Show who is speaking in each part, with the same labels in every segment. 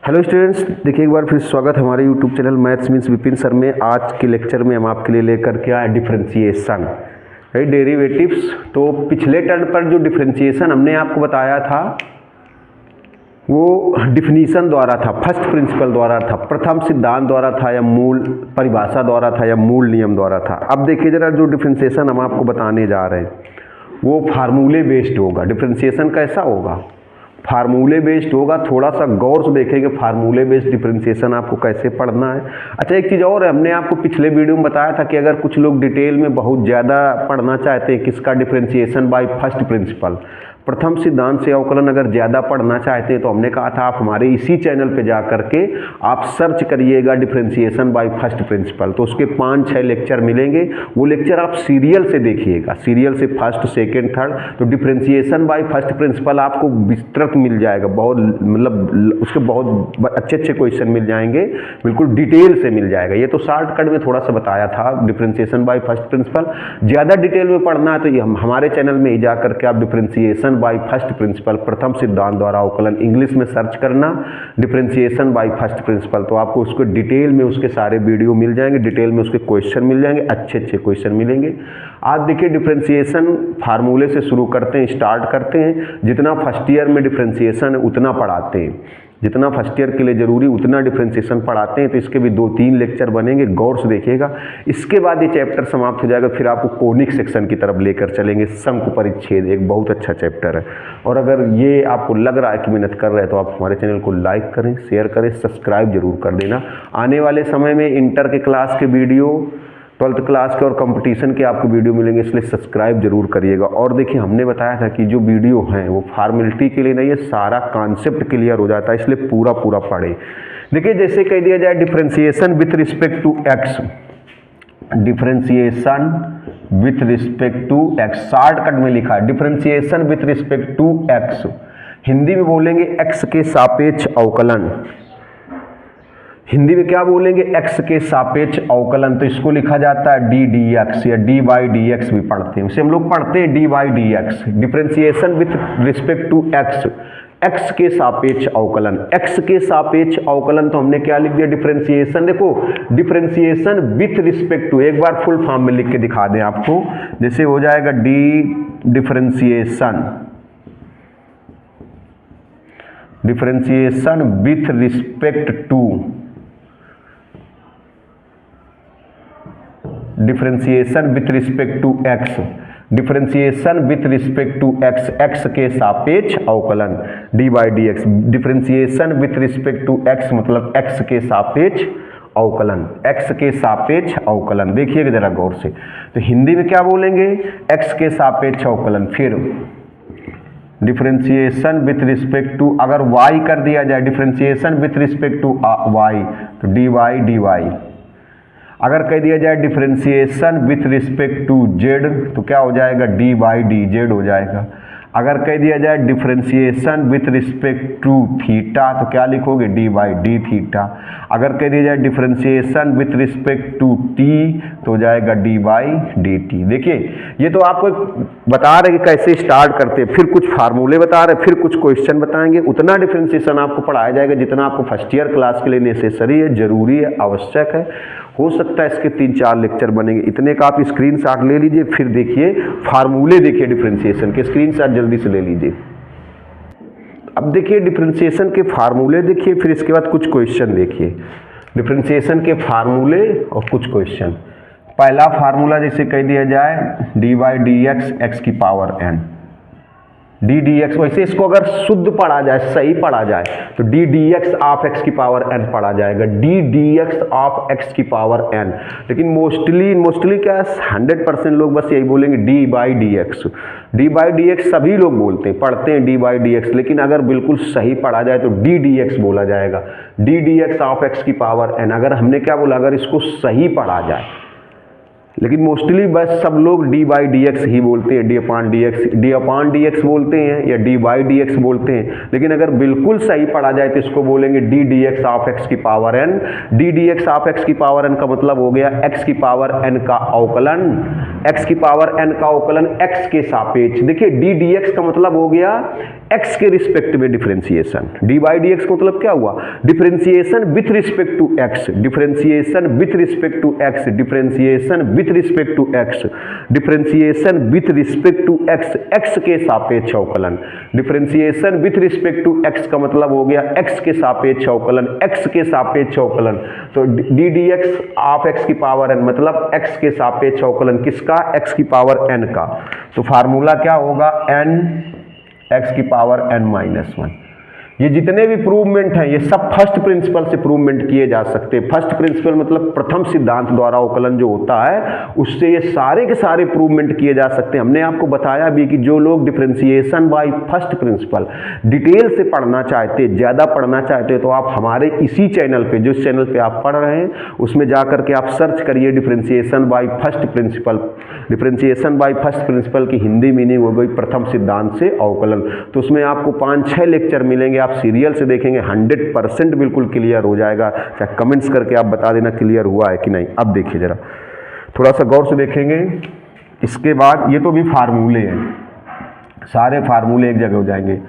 Speaker 1: Hello students, देखिए एक बार फिर स्वागत है हमारे YouTube channel maths means Vipin sir में। आज के लेक्चर में हम आपके लिए लेकर के आए डिफरेंशिएशन, राइट, डेरिवेटिव्स। तो पिछले टर्न पर जो डिफरेंशिएशन हमने आपको बताया था वो डिफिनीशन द्वारा था, फर्स्ट प्रिंसिपल द्वारा था, प्रथम सिद्धांत द्वारा था, या मूल परिभाषा द्वारा था, या मूल नियम द्वारा था। अब देखिए जरा, जो डिफरेंशिएशन हम आपको बताने जा रहे हैं वो फार्मूले बेस्ड होगा। डिफरेंशिएशन कैसा होगा? फार्मूले बेस्ड होगा। थोड़ा सा गौर से देखेंगे फार्मूले बेस्ड डिफरेंशिएशन आपको कैसे पढ़ना है। अच्छा, एक चीज़ और है, हमने आपको पिछले वीडियो में बताया था कि अगर कुछ लोग डिटेल में बहुत ज़्यादा पढ़ना चाहते हैं किसका, डिफरेंशिएशन बाय फर्स्ट प्रिंसिपल, प्रथम सिद्धांत से अवकलन अगर ज़्यादा पढ़ना चाहते हैं तो हमने कहा था आप हमारे इसी चैनल पे जा करके आप सर्च करिएगा डिफरेंशिएशन बाय फर्स्ट प्रिंसिपल, तो उसके 5-6 लेक्चर मिलेंगे। वो लेक्चर आप सीरियल से देखिएगा, सीरियल से फर्स्ट, सेकंड, थर्ड। तो डिफरेंशिएशन बाय फर्स्ट प्रिंसिपल आपको विस्तृत मिल जाएगा, बहुत मतलब उसके बहुत अच्छे अच्छे क्वेश्चन मिल जाएंगे, बिल्कुल डिटेल से मिल जाएगा। ये तो शॉर्टकट में थोड़ा सा बताया था डिफरेंशिएशन बाय फर्स्ट प्रिंसिपल। ज़्यादा डिटेल में पढ़ना है तो ये हमारे चैनल में ही जा करके आप डिफरेंशिएशन बाय फर्स्ट प्रिंसिपल, प्रथम सिद्धांत द्वारा अवकलन, इंग्लिश में सर्च करना डिफरेंशिएशन बाय फर्स्ट प्रिंसिपल, तो आपको उसको डिटेल में उसके सारे वीडियो मिल जाएंगे, डिटेल में उसके क्वेश्चन मिल जाएंगे, अच्छे अच्छे क्वेश्चन मिलेंगे। आज देखिए डिफरेंशिएशन फार्मूले से शुरू करते हैं, स्टार्ट करते हैं। जितना फर्स्ट ईयर में डिफरेंशिएशन है उतना पढ़ाते हैं, जितना फर्स्ट ईयर के लिए जरूरी उतना डिफरेंशिएशन पढ़ाते हैं। तो इसके भी 2-3 लेक्चर बनेंगे, गौर से देखिएगा। इसके बाद ये चैप्टर समाप्त हो जाएगा, फिर आपको कोनिक सेक्शन की तरफ लेकर चलेंगे। शंकु परिच्छेद एक बहुत अच्छा चैप्टर है, और अगर ये आपको लग रहा है कि मेहनत कर रहे हैं तो आप हमारे चैनल को लाइक करें, शेयर करें, सब्सक्राइब जरूर कर देना। आने वाले समय में इंटर के क्लास के वीडियो, 12th क्लास के और कंपटीशन के आपको वीडियो मिलेंगे, इसलिए सब्सक्राइब जरूर करिएगा। और देखिए हमने बताया था कि जो वीडियो हैं वो फॉर्मेलिटी के लिए नहीं है, सारा कॉन्सेप्ट क्लियर हो जाता है, इसलिए पूरा पूरा पढ़े। देखिए जैसे कह दिया जाए differentiation with respect to x, differentiation with respect to x, shortcut में लिखा है differentiation with respect to x. Hindi में बोलेंगे एक्स के सापेक्ष अवकलन। हिंदी में क्या बोलेंगे? एक्स के सापेक्ष अवकलन। तो इसको लिखा जाता है डी डी एक्स, या डी बाई डी एक्स भी पढ़ते हैं, उसे हम लोग पढ़ते हैं d by D x. Differentiation with respect to x, x के सापेक्ष अवकलन। एक्स के सापेक्ष अवकलन तो हमने क्या लिख दिया? डिफरेंशिएशन। देखो डिफरेंशिएशन विथ रिस्पेक्ट टू, एक बार फुल फॉर्म में लिख के दिखा दें आपको, जैसे हो जाएगा d differentiation, differentiation with respect to, differentiation with respect to x, differentiation with respect to x, x के सापेक्ष अवकलन, d by D x. Differentiation with respect to x मतलब एक्स के सापेक्ष अवकलन, एक्स के सापेक्ष अवकलन। देखिएगा जरा गौर से, तो हिंदी में क्या बोलेंगे? एक्स के सापेक्ष अवकलन। फिर डिफरेंशिएशन विथ रिस्पेक्ट टू, अगर वाई कर दिया जाए, differentiation with respect to y तो डी वाई डी वाई। अगर कह दिया जाए differentiation with respect to z तो क्या हो जाएगा? डी बाई डी जेड हो जाएगा। अगर कह दिया जाए differentiation with respect to theta तो क्या लिखोगे? D by D theta. अगर कह दिया जाए differentiation with respect to T तो हो जाएगा डी बाई डी टी। देखिए ये तो आपको बता रहे कि कैसे स्टार्ट करते हैं, फिर कुछ फार्मूले बता रहे, फिर कुछ क्वेश्चन बताएंगे। उतना डिफरेंशिएशन आपको पढ़ाया जाएगा जितना आपको फर्स्ट ईयर क्लास के लिए नेसेसरी है, जरूरी है, आवश्यक है। हो सकता है इसके 3-4 लेक्चर बनेंगे, इतने का आप स्क्रीनशॉट ले लीजिए। फिर देखिए फार्मूले, देखिए डिफरेंशिएशन के स्क्रीनशॉट जल्दी से ले लीजिए। अब देखिए डिफरेंशिएशन के फार्मूले देखिए, फिर इसके बाद कुछ क्वेश्चन देखिए। डिफरेंशिएशन के फार्मूले और कुछ क्वेश्चन। पहला फार्मूला जैसे कह दिया जाए D by D x, x की power n, D D x. वैसे इसको अगर शुद्ध पढ़ा जाए, सही पढ़ा जाए तो D D x of x की पावर एन पढ़ा जाएगा, D D x of x की पावर एन। लेकिन मोस्टली क्या है, 100% लोग बस यही बोलेंगे D by D x. D by D x सभी लोग बोलते हैं, पढ़ते हैं डी बाई डी एक्स, लेकिन अगर बिल्कुल सही पढ़ा जाए तो डी डी एक्स बोला जाएगा, D D x of x की पावर एन। अगर हमने क्या बोला, अगर इसको सही पढ़ा जाए, लेकिन मोस्टली बस सब लोग डी बाई डी एक्स ही बोलते हैं, डी अपान डी एक्स बोलते हैं या डी बाई डी एक्स बोलते हैं। लेकिन अगर बिल्कुल सही पढ़ा जाए तो इसको बोलेंगे D D x of x की power n. D D x of x की पावर एन का मतलब हो गया एक्स की पावर एन का अवकलन, एक्स की पावर एन का अवकलन एक्स के सापेक्ष। देखिए डी डी एक्स का मतलब हो गया x के रिस्पेक्ट में differentiation. D by D X मतलब क्या हुआ, differentiation with respect to x, differentiation with respect to x, differentiation with respect to x, differentiation with respect to x, x के सापेक्ष अवकलन। Differentiation with respect to x का मतलब हो गया x के सापेक्ष अवकलन, x के सापेक्ष अवकलन। तो D D x of x की पावर n मतलब x के सापेक्ष अवकलन किसका, x की पावर n का। तो फार्मूला क्या होगा, n x की पावर n-1। ये जितने भी प्रूवमेंट हैं ये सब फर्स्ट प्रिंसिपल से प्रूवमेंट किए जा सकते हैं। फर्स्ट प्रिंसिपल मतलब प्रथम सिद्धांत द्वारा अवकलन जो होता है उससे ये सारे के सारे प्रूवमेंट किए जा सकते हैं। हमने आपको बताया भी कि जो लोग differentiation by first principle detail से पढ़ना चाहते, ज़्यादा पढ़ना चाहते, तो आप हमारे इसी चैनल पे, जिस चैनल पे आप पढ़ रहे हैं उसमें जा करके आप सर्च करिए differentiation by first principle. Differentiation by first principle की हिंदी मीनिंग हो गई प्रथम सिद्धांत से अवकलन। तो उसमें आपको 5-6 लेक्चर मिलेंगे, आप सीरियल से देखेंगे 100% बिल्कुल क्लियर हो जाएगा। चाहे कमेंट्स करके आप बता देना क्लियर हुआ है कि नहीं। अब देखिए जरा थोड़ा सा गौर से देखेंगे। इसके बाद ये तो भी फार्मूले हैं, सारे फार्मूले एक जगह हो जाएंगे।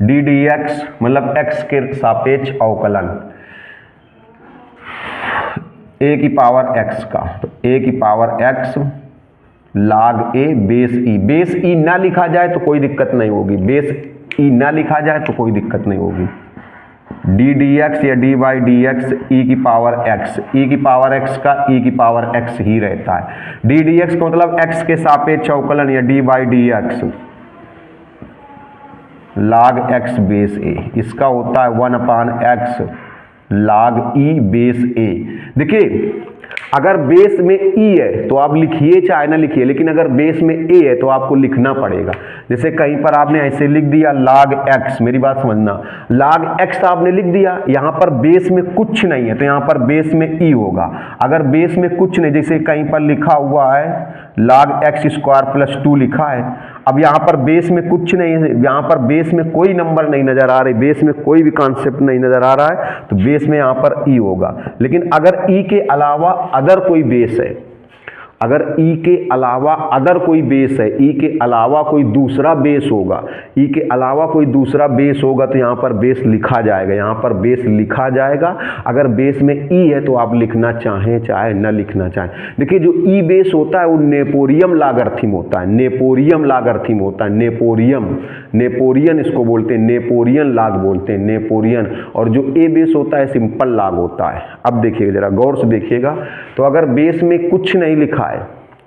Speaker 1: डी डी एक्स मतलब एक्स के सापेक्ष अवकलन ए की पावर एक्स का, तो ए की पावर एक्स log ए बेस ई। बेस ई ना लिखा जाए तो कोई दिक्कत नहीं होगी, बेस ई ना लिखा जाए तो कोई दिक्कत नहीं होगी। डी डी एक्स या डी बाई डी एक्स ई की पावर एक्स, ई की पावर एक्स का ई की पावर एक्स ही रहता है। डी डी एक्स का मतलब एक्स के सापेक्ष अवकलन या D by D x log x base A, इसका होता है 1/x log ई बेस ए। देखिए अगर बेस में ई है तो आप लिखिए चाहे ना लिखिए, लेकिन अगर बेस में ए है तो आपको लिखना पड़ेगा। जैसे कहीं पर आपने ऐसे लिख दिया log x, मेरी बात समझना, log x आपने लिख दिया, यहाँ पर बेस में कुछ नहीं है तो यहाँ पर बेस में ई होगा। अगर बेस में कुछ नहीं, जैसे कहीं पर लिखा हुआ है log x² + 2 लिखा है, अब यहाँ पर बेस में कुछ नहीं है, यहाँ पर बेस में कोई नंबर नहीं नजर आ रही, बेस में कोई भी कॉन्सेप्ट नहीं नजर आ रहा है, तो बेस में यहाँ पर ई होगा। लेकिन अगर ई के अलावा अदर कोई बेस है, अगर ई के अलावा अदर कोई बेस है, ई के अलावा कोई दूसरा बेस होगा, ई के अलावा कोई दूसरा बेस होगा तो यहाँ पर बेस लिखा जाएगा, यहाँ पर बेस लिखा जाएगा। अगर बेस में ई है तो आप लिखना चाहें चाहे न लिखना चाहें। देखिए जो ई बेस होता है वो नेपोरियम लॉगरिथम होता है, नेपोरियम लॉगरिथम होता है, नेपोरियम, नेपोरियन इसको बोलते हैं, नेपोरियन लॉग बोलते हैं, नेपोरियन। और जो ए बेस होता है सिंपल लॉग होता है। अब देखिएगा जरा गौर से देखिएगा, तो अगर बेस में कुछ नहीं लिखा है,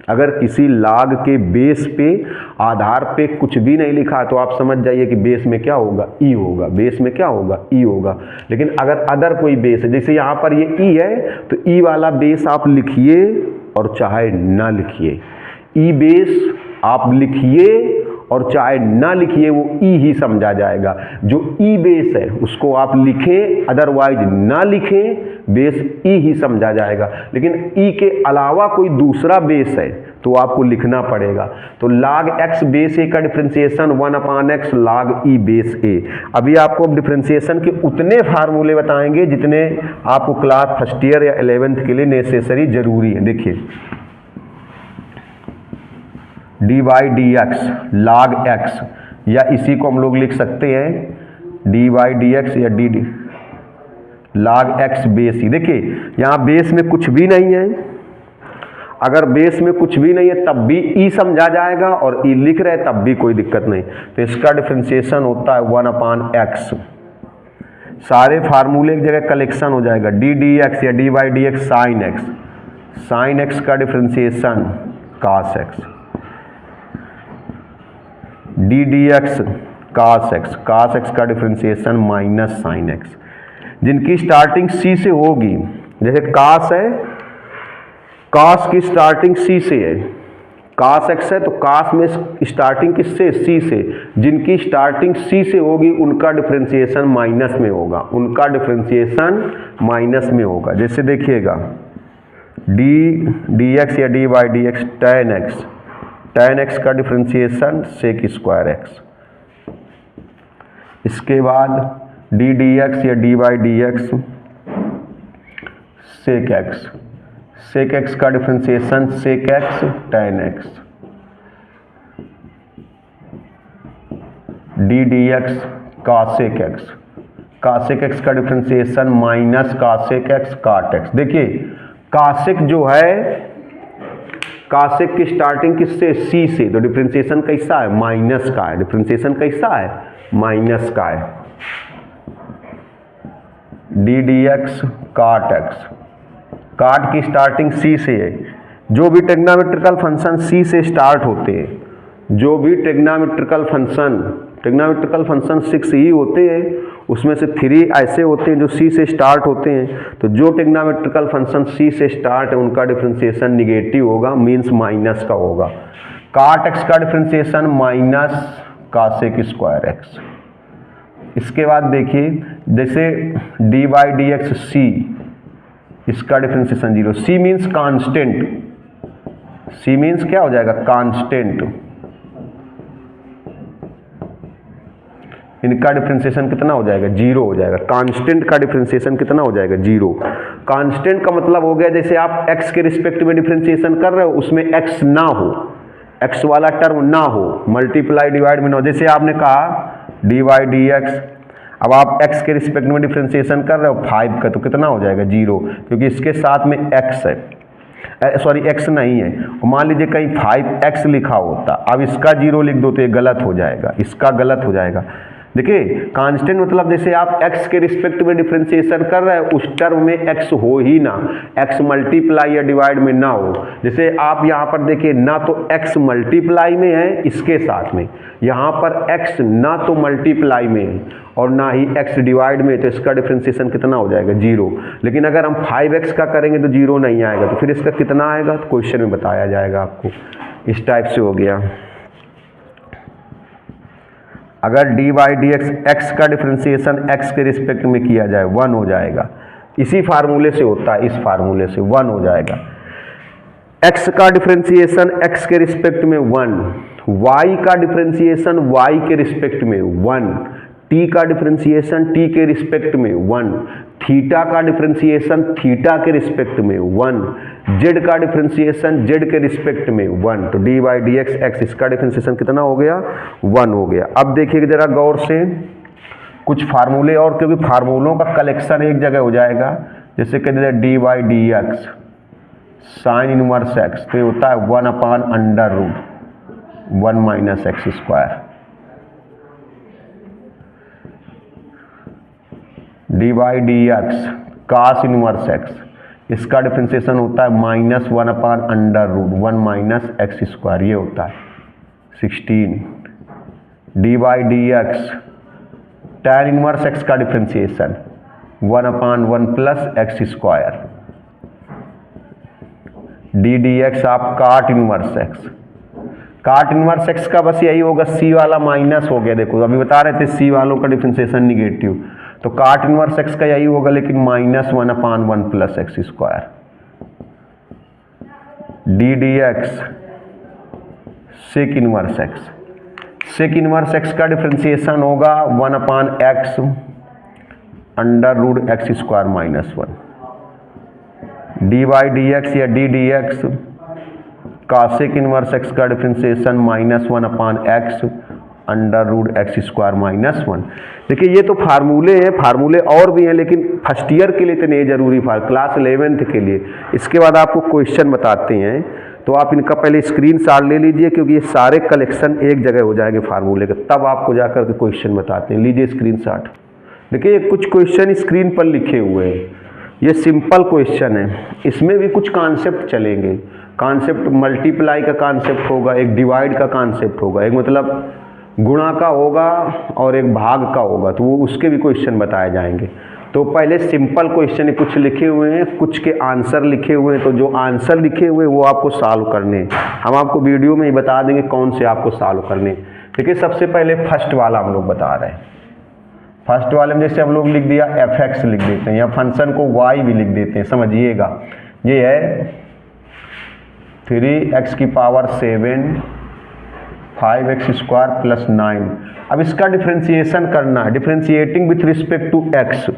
Speaker 1: अगर किसी लॉग के बेस पे आधार पे कुछ भी नहीं लिखा है तो आप समझ जाइए कि बेस में क्या होगा, ई होगा, बेस में क्या होगा, ई होगा। लेकिन अगर अदर कोई बेस है, जैसे यहाँ पर ये ई है तो ई वाला बेस आप लिखिए और चाहे ना लिखिए, ई बेस आप लिखिए और चाहे ना लिखिए वो ई ही समझा जाएगा। जो ई बेस है उसको आप लिखें अदरवाइज ना लिखें, बेस ई ही समझा जाएगा। लेकिन ई के अलावा कोई दूसरा बेस है तो आपको लिखना पड़ेगा। तो log x बेस ए का differentiation 1/x log e base A. अभी आपको अब डिफरेंशिएशन के उतने फार्मूले बताएंगे जितने आपको क्लास फर्स्ट ईयर या 11th के लिए नेसेसरी जरूरी है। देखिए D by D x log x, या इसी को हम लोग लिख सकते हैं डी बाई डी एक्स या डी log x बेस ई। देखिए यहाँ बेस में कुछ भी नहीं है, अगर बेस में कुछ भी नहीं है तब भी ई समझा जाएगा और ई लिख रहे तब भी कोई दिक्कत नहीं। तो इसका डिफरेंशिएशन होता है 1/x। सारे फार्मूले एक जगह कलेक्शन हो जाएगा। डी डी एक्स या D by D x sine x, sine x का differentiation cos x, D D x cos x, cos x का डिफरेंशिएशन माइनस साइन एक्स। जिनकी स्टार्टिंग सी से होगी, जैसे cos है, cos की स्टार्टिंग सी से है, cos x है तो cos में स्टार्टिंग किससे, सी से। जिनकी स्टार्टिंग सी से होगी उनका डिफरेंशिएशन माइनस में होगा, उनका डिफरेंशिएशन माइनस में होगा। जैसे देखिएगा डी एक्स या D by D x tan x का डिफरेंशिएशन sec²x। इसके बाद डी डी एक्स या D by D x sec x का differentiation sec x tan x। D D x cosec x, cosec x का differentiation minus cosec x cot x. देखिए cosec जो है, कासेक की स्टार्टिंग किससे, सी से, तो डिफ्रेंसिएशन कैसा है, माइनस का है। डिफ्रेंसिएशन कैसा है, माइनस का है। D D x cot x, काट की स्टार्टिंग सी से है। जो भी ट्रिग्नोमेट्रिकल फंक्शन सी से स्टार्ट होते हैं, जो भी ट्रिग्नोमेट्रिकल फंक्शन 6 ही होते हैं, उसमें से 3 ऐसे होते हैं जो सी से स्टार्ट होते हैं। तो जो ट्रिग्नोमेट्रिकल फंक्शन सी से स्टार्ट है उनका डिफरेंशिएशन निगेटिव होगा, मींस माइनस का होगा। काट एक्स का differentiation minus cosec square X. इसके बाद देखिए जैसे D by D X C, इसका differentiation 0। C means constant, C means क्या हो जाएगा, कांस्टेंट। इनका डिफरेंशिएशन कितना हो जाएगा, 0 हो जाएगा। कांस्टेंट का डिफरेंशिएशन कितना हो जाएगा, 0। कांस्टेंट का मतलब हो गया जैसे आप x के रिस्पेक्ट में डिफरेंशिएशन कर रहे हो, उसमें x ना हो, x वाला टर्म ना हो, मल्टीप्लाई डिवाइड में ना हो। जैसे आपने कहा डी बाई डी एक्स, अब आप x के रिस्पेक्ट में डिफरेंशिएशन कर रहे हो 5 का, तो कितना हो जाएगा, 0, क्योंकि इसके साथ में x है, सॉरी x नहीं है। मान लीजिए कहीं 5x लिखा होता, अब इसका 0 लिख दो तो ये गलत हो जाएगा, इसका गलत हो जाएगा। देखिए कांस्टेंट मतलब जैसे आप x के रिस्पेक्ट में डिफरेंशिएशन कर रहे हैं, उस टर्म में x हो ही ना, x मल्टीप्लाई या डिवाइड में ना हो। जैसे आप यहाँ पर देखिए ना तो x मल्टीप्लाई में है इसके साथ में, यहाँ पर x ना तो मल्टीप्लाई में है और ना ही x डिवाइड में, तो इसका डिफरेंशिएशन कितना हो जाएगा, 0। लेकिन अगर हम 5x का करेंगे तो 0 नहीं आएगा, तो फिर इसका कितना आएगा, तो क्वेश्चन में बताया जाएगा आपको। इस टाइप से हो गया। अगर D by D x, x का डिफरेंशिएशन x के रिस्पेक्ट में किया जाए 1 हो जाएगा। इसी फार्मूले से होता है, इस फार्मूले से 1 हो जाएगा। x का डिफरेंशिएशन x के रिस्पेक्ट में 1, y का डिफरेंशिएशन y के रिस्पेक्ट में 1, t का डिफरेंशिएशन t के रिस्पेक्ट में 1, थीटा का डिफरेंशिएशन थीटा के रिस्पेक्ट में 1, z का डिफरेंशिएशन z के रिस्पेक्ट में 1। तो D by D x x, इसका डिफरेंशिएशन कितना हो गया, 1 हो गया। अब देखिए जरा गौर से कुछ फार्मूले और, क्योंकि फार्मूलों का कलेक्शन एक जगह हो जाएगा। जैसे कह देते D by D x sine inverse X, तो ये होता है 1/√1 minus X square. D by D X cos inverse X, इसका डिफरेंशिएशन होता है -1/√1 माइनस एक्स स्क्वायर, ये होता है 16। D by D x tan inverse x का differentiation 1/1 plus x square. D D x आप cot inverse x, cot inverse x का बस यही होगा, सी वाला माइनस हो गया। देखो अभी बता रहे थे सी वालों का डिफरेंशिएशन निगेटिव, तो काट इनवर्स एक्स का यही होगा, लेकिन -1/1 plus x square. D D x sec inverse x, sec inverse x का डिफरेंशिएशन होगा 1/x √x square -1। D by D x या D D x cosec inverse x का डिफरेंशिएशन -1/x √x स्क्वायर -1। देखिए ये तो फार्मूले हैं, फार्मूले और भी हैं, लेकिन फर्स्ट ईयर के लिए तो नहीं जरूरी, क्लास 11th के लिए। इसके बाद आपको क्वेश्चन बताते हैं, तो आप इनका पहले स्क्रीनशॉट ले लीजिए, क्योंकि ये सारे कलेक्शन एक जगह हो जाएंगे फार्मूले के, तब आपको जाकर के क्वेश्चन बताते हैं। लीजिए स्क्रीनशॉट। देखिए कुछ क्वेश्चन स्क्रीन पर लिखे हुए हैं, ये सिंपल क्वेश्चन है, इसमें भी कुछ कॉन्सेप्ट चलेंगे। कॉन्सेप्ट मल्टीप्लाई का कॉन्सेप्ट होगा, एक डिवाइड का कॉन्सेप्ट होगा, एक मतलब गुणा का होगा और एक भाग का होगा, तो वो उसके भी क्वेश्चन बताए जाएंगे। तो पहले सिंपल क्वेश्चन कुछ लिखे हुए हैं, कुछ के आंसर लिखे हुए हैं, तो जो आंसर लिखे हुए हैं वो आपको सॉल्व करने हैं। हम आपको वीडियो में ही बता देंगे कौन से आपको सॉल्व करने हैं। देखिए सबसे पहले फर्स्ट वाला हम लोग बता रहे हैं। फर्स्ट वाले में जैसे हम लोग लिख दिया f(x) लिख देते हैं, या फंक्शन को y भी लिख देते हैं। समझिएगा ये है 3x⁻7 5x स्क्वायर प्लस 9। अब इसका डिफरेंशिएशन करना है, differentiating with respect to x।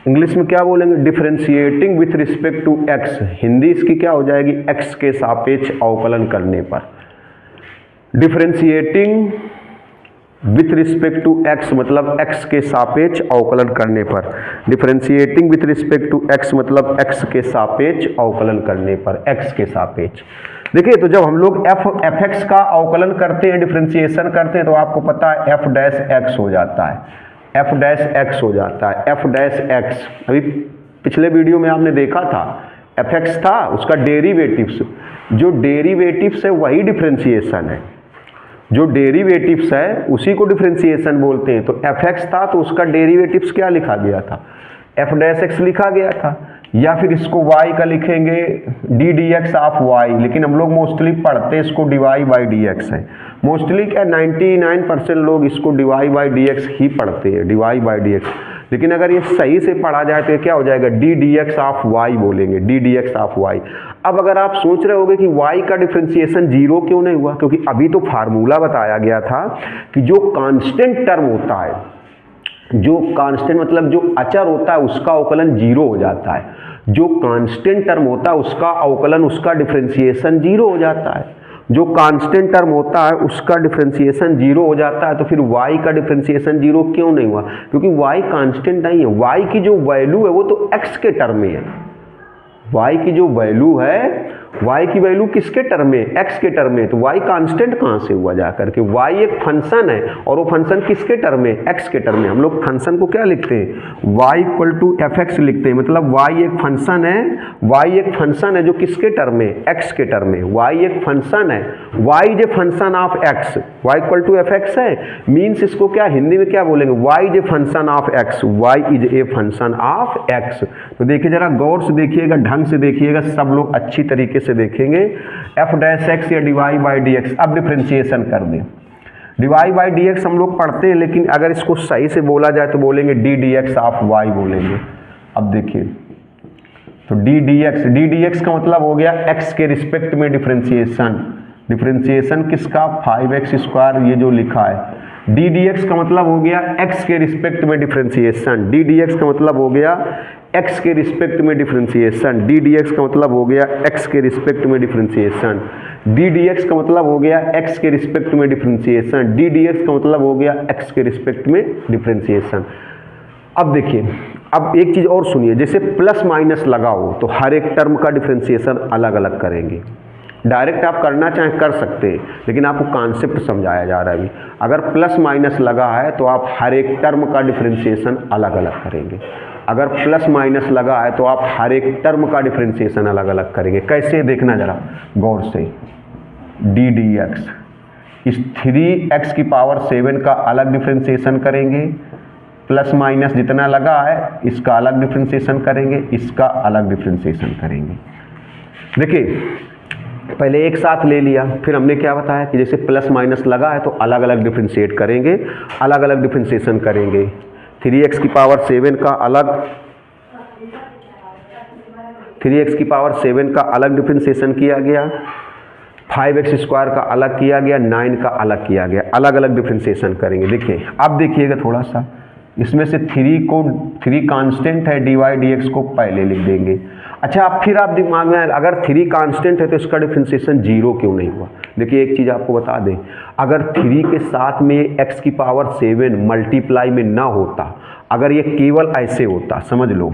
Speaker 1: English में क्या बोलेंगे, differentiating with respect to x। Hindi इसकी क्या हो जाएगी, x के सापेक्ष अवकलन करने पर। Differentiating with respect to x मतलब एक्स के सापेक्ष अवकलन करने पर, differentiating with respect to x मतलब एक्स के सापेक्ष अवकलन करने पर, एक्स के सापेक्ष। देखिए तो जब हम लोग एफ एक्स का अवकलन करते हैं, डिफरेंशिएशन करते हैं, तो आपको पता है एफ डैश एक्स हो जाता है, एफ डैश एक्स हो जाता है, एफ डैश एक्स। अभी पिछले वीडियो में आपने देखा था एफ एक्स था, उसका डेरिवेटिव्स, जो डेरिवेटिव्स है वही डिफरेंशिएशन है, जो डेरिवेटिव्स है उसी को डिफरेंशिएशन बोलते हैं। तो एफ एक्स था तो उसका डेरिवेटिव्स क्या लिखा गया था, एफ डैश एक्स लिखा गया था, या फिर इसको y का लिखेंगे D D x of y, लेकिन हम लोग मोस्टली पढ़ते हैं इसको D Y by D x है, मोस्टली क्या 99% लोग इसको D Y by D x ही पढ़ते हैं, D Y by D x. लेकिन अगर ये सही से पढ़ा जाए तो क्या हो जाएगा, D D x of Y बोलेंगे, D D x of y. अब अगर आप सोच रहे होगे कि y का डिफरेंशिएशन जीरो क्यों नहीं हुआ, क्योंकि अभी तो फार्मूला बताया गया था कि जो कांस्टेंट टर्म होता है, जो कांस्टेंट मतलब जो अचर होता है उसका अवकलन जीरो हो जाता है, जो कांस्टेंट टर्म होता है उसका अवकलन, उसका डिफरेंशिएशन जीरो हो जाता है, जो कांस्टेंट टर्म होता है उसका डिफरेंशिएशन जीरो हो जाता है। तो फिर y का डिफरेंशिएशन जीरो क्यों नहीं हुआ, क्योंकि y कांस्टेंट नहीं है, y की जो वैल्यू है वो तो x के टर्म में है, y की जो वैल्यू है, y की वैल्यू किसके टर्म में, x के टर्म में, तो y कांस्टेंट कहाँ से हुआ जा करके, y एक फंक्शन है और वो फंक्शन किसके टर्म में, x के टर्म में। हम लोग फंक्शन को क्या लिखते हैं, y equal to F X लिखते हैं, मतलब y एक फंक्शन है, y एक फंक्शन है जो किसके टर्म में, x के टर्म में, y एक फंक्शन है, y is a function of x, y equal to F X है, मीन्स इसको क्या हिंदी में क्या बोलेंगे, y is a function of x, y is a function of x। तो देखिए जरा गौर से देखिएगा, ढंग से देखिएगा, सब लोग अच्छी तरीके से देखेंगे, एफ डैश एक्स या D Y by D X. अब डिफरेंशिएशन कर दें, D Y by D X हम लोग पढ़ते हैं, लेकिन अगर इसको सही से बोला जाए तो बोलेंगे D D x of Y बोलेंगे। अब देखिए तो डी डी एक्स का मतलब हो गया एक्स के रिस्पेक्ट में डिफरेंशिएशन, डिफरेंशिएशन किसका, 5x², ये जो लिखा है। डी डी एक्स का मतलब हो गया एक्स के रिस्पेक्ट में डिफरेंशिएशन, डी डी एक्स का मतलब हो गया एक्स के रिस्पेक्ट में डिफरेंशिएशन, डी डी एक्स का मतलब हो गया एक्स के रिस्पेक्ट में डिफरेंशिएशन, डी डी एक्स का मतलब हो गया एक्स के रिस्पेक्ट में डिफरेंशिएशन, डी डी एक्स का मतलब हो गया एक्स के रिस्पेक्ट में डिफरेंशिएशन। अब देखिए, अब एक चीज़ और सुनिए, जैसे प्लस माइनस लगाओ तो हर एक टर्म का डिफरेंशिएशन अलग अलग करेंगे। डायरेक्ट आप करना चाहें कर सकते हैं, लेकिन आपको कॉन्सेप्ट समझाया जा रहा है अभी। अगर प्लस माइनस लगा है तो आप हर एक टर्म का डिफरेंशिएशन अलग अलग करेंगे। अगर प्लस माइनस लगा है तो आप हर एक टर्म का डिफरेंशिएशन अलग अलग करेंगे। कैसे, देखना जरा गौर से। डी डी एक्स, इस 3x की पावर 7 का अलग डिफरेंशिएशन करेंगे, प्लस माइनस जितना लगा है इसका अलग डिफरेंशिएशन करेंगे, इसका अलग डिफरेंशिएशन करेंगे। देखिए पहले एक साथ ले लिया, फिर हमने क्या बताया कि जैसे प्लस माइनस लगा है तो अलग अलग डिफरेंशिएट करेंगे, अलग अलग डिफरेंशिएशन करेंगे। 3x की पावर 7 का अलग, 3x की पावर 7 का अलग डिफरेंशिएशन किया गया, 5x² का अलग किया गया, 9 का अलग किया गया, अलग अलग डिफरेंशिएशन करेंगे। देखिए अब देखिएगा थोड़ा सा, इसमें से 3 कांस्टेंट है, डी वाई डी एक्स को पहले लिख देंगे। अच्छा अब फिर आप दिमाग में, अगर 3 कांस्टेंट है तो इसका डिफरेंशिएशन जीरो क्यों नहीं हुआ। देखिए एक चीज़ आपको बता दें, अगर 3 के साथ में x की पावर 7 मल्टीप्लाई में ना होता, अगर ये केवल ऐसे होता, समझ लो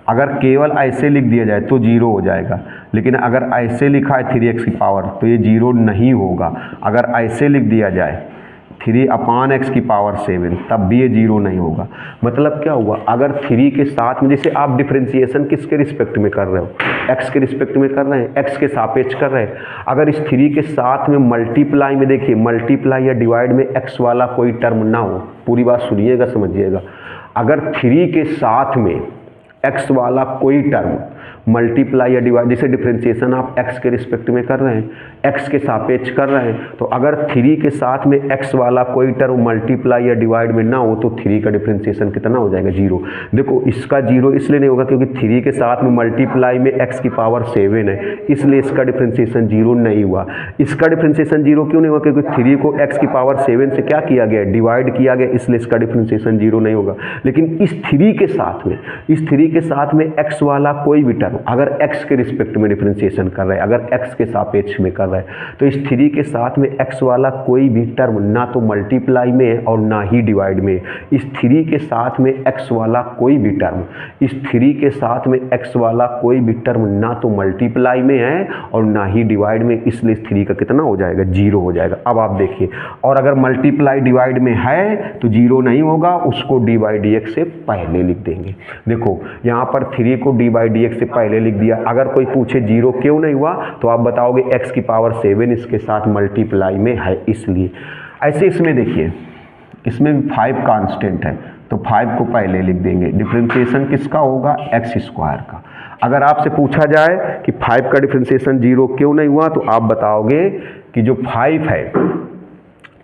Speaker 1: अगर केवल ऐसे लिख दिया जाए तो जीरो हो जाएगा, लेकिन अगर ऐसे लिखा है 3x की पावर तो ये जीरो नहीं होगा। अगर ऐसे लिख दिया जाए 3/x की पावर 7 तब भी ये जीरो नहीं होगा। मतलब क्या हुआ, अगर 3 के साथ में, जैसे आप डिफरेंशिएशन किसके रिस्पेक्ट में कर रहे हो, x के रिस्पेक्ट में कर रहे हैं, x के सापेक्ष कर रहे हैं। अगर इस 3 के साथ में मल्टीप्लाई में, देखिए मल्टीप्लाई या डिवाइड में x वाला कोई टर्म ना हो, पूरी बात सुनिएगा समझिएगा। अगर 3 के साथ में x वाला कोई टर्म मल्टीप्लाई या डिवाइड, जैसे डिफरेंशिएशन आप x के रिस्पेक्ट में कर रहे हैं, x के सापेक्ष कर रहे हैं, तो अगर 3 के साथ में x वाला कोई टर्म मल्टीप्लाई या डिवाइड में ना हो तो 3 का डिफरेंशिएशन कितना हो जाएगा, जीरो। देखो इसका जीरो इसलिए नहीं होगा क्योंकि 3 के साथ में मल्टीप्लाई में x की पावर 7 है, इसलिए इसका डिफरेंशिएशन जीरो नहीं हुआ। इसका डिफरेंशिएशन जीरो क्यों नहीं हुआ, क्योंकि 3 को x की पावर 7 से क्या किया गया, डिवाइड किया गया, इसलिए इसका डिफरेंशिएशन जीरो नहीं होगा। लेकिन इस 3 के साथ में, इस 3 के साथ में x वाला कोई भी टर्म, टर्म अगर x के रिस्पेक्ट में डिफरेंशिएशन कर रहे हैं, अगर x के सापेक्ष में कर रहे हैं, तो इस 3 के साथ में x वाला कोई भी टर्म ना तो मल्टीप्लाई में है और ना ही डिवाइड में। इस 3 के साथ में x वाला कोई भी टर्म, इस 3 के साथ में x वाला कोई भी टर्म ना तो मल्टीप्लाई में है और ना ही डिवाइड में, इसलिए इस 3 का कितना हो जाएगा, 0 हो जाएगा। अब आप देखिए, और अगर मल्टीप्लाई डिवाइड में है तो 0 नहीं होगा, उसको d/dx से पहले लिख देंगे। देखो यहाँ पर 3 को d/dx से पहले लिख दिया। अगर कोई पूछे 0 क्यों नहीं हुआ तो आप बताओगे x की पावर 7 इसके साथ मल्टीप्लाई में है इसलिए। ऐसे इसमें देखिए, इसमें 5 कांस्टेंट है तो 5 को पहले लिख देंगे। डिफरेंशिएशन किसका होगा, x² का। अगर आपसे पूछा जाए कि 5 का डिफरेंशिएशन 0 क्यों नहीं हुआ तो आप बताओगे कि जो 5 है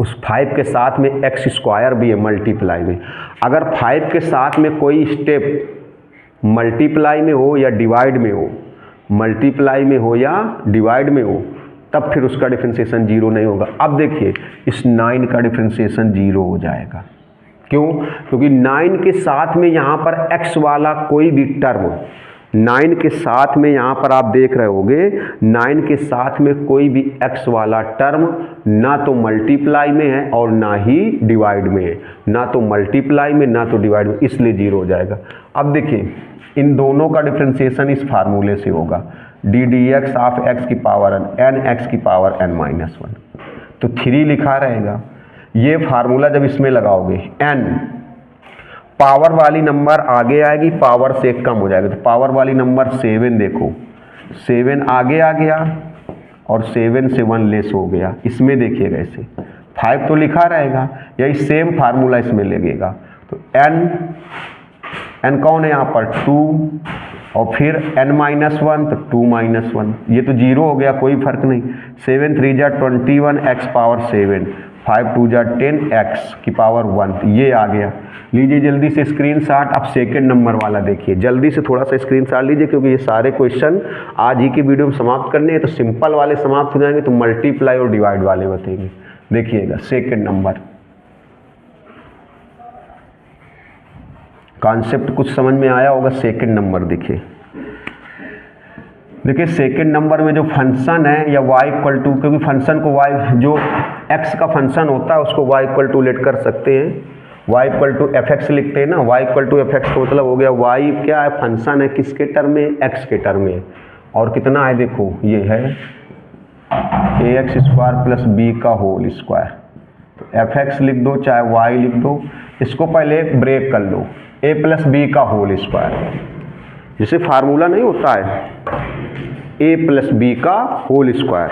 Speaker 1: उस 5 के साथ में x² भी है मल्टीप्लाई में। अगर 5 के साथ में कोई स्टेप मल्टीप्लाई में हो या डिवाइड में हो, मल्टीप्लाई में हो या डिवाइड में हो, तब फिर उसका डिफरेंशिएशन 0 नहीं होगा। अब देखिए इस 9 का डिफरेंशिएशन 0 हो जाएगा। क्यों? क्योंकि 9 के साथ में यहाँ पर x वाला कोई भी टर्म, 9 के साथ में यहाँ पर आप देख रहे होगे 9 के साथ में कोई भी x वाला टर्म ना तो मल्टीप्लाई में है और ना ही डिवाइड में है, ना तो मल्टीप्लाई में ना तो डिवाइड में, इसलिए 0 हो जाएगा। अब देखिए इन दोनों का डिफरेंशिएशन इस फार्मूले से होगा, ddx ऑफ x की पावर n x की पावर n-1, तो 3 लिखा रहेगा। ये फार्मूला जब इसमें लगाओगे n पावर वाली नंबर आगे आएगी, पावर से कम हो जाएगा, तो पावर वाली नंबर 7 देखो, 7 आगे आ गया और 7 से 1 लेस हो गया। इसमें देखिएगा ऐसे 5 तो लिखा रहेगा, यही सेम फार्मूला इसमें लगेगा। तो n कौन है यहाँ पर 2 और फिर n-1 तो 2-1, ये तो 0 हो गया, कोई फर्क नहीं। 7 3 जा 21 x पावर 7, 5 2 जा 10 x की पावर 1, ये आ गया। लीजिए जल्दी से स्क्रीनशॉट। अब सेकंड नंबर वाला देखिए, जल्दी से थोड़ा सा स्क्रीनशॉट लीजिए क्योंकि ये सारे क्वेश्चन आज ही की वीडियो में समाप्त करने हैं, तो सिंपल वाले समाप्त हो जाएंगे तो मल्टीप्लाई और डिवाइड वाले बताएंगे। देखिएगा सेकंड नंबर, कॉन्सेप्ट कुछ समझ में आया होगा। सेकंड नंबर देखिए सेकंड नंबर में जो फंक्शन है या y इक्वल टू, क्योंकि फंक्शन को y जो x का फंक्शन होता है उसको y इक्वल टू लेट कर सकते हैं, y इक्वल टू fx लिखते हैं ना। y इक्वल टू fx का मतलब हो गया y क्या है, फंक्शन है किसके टर्म में, x के टर्म में, और कितना है देखो ये है ax² प्लस b का होल स्क्वायर। तो fx लिख दो चाहे y लिख दो, इसको पहले ब्रेक कर लो, a प्लस b का होल स्क्वायर, जिसे फार्मूला नहीं होता है a प्लस बी का whole square,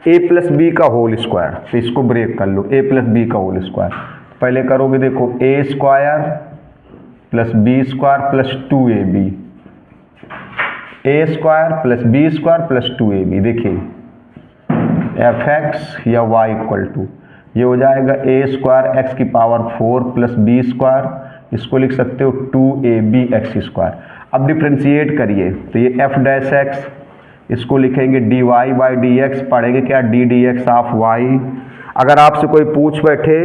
Speaker 1: a plus B का होल स्क्वायर, तो इसको ब्रेक कर लो, a प्लस बी का होल स्क्वायर। पहले करोगे देखो a² plus b² plus 2ab, a² plus b² plus 2ab। देखिए fx या y इक्वल टू ये हो जाएगा a² x की पावर 4 प्लस b², इसको लिख सकते हो 2ab x²। अब डिफ्रेंशिएट करिए तो ये f'(x), इसको लिखेंगे dy/dx, पढ़ेंगे क्या ddx ऑफ y। अगर आपसे कोई पूछ बैठे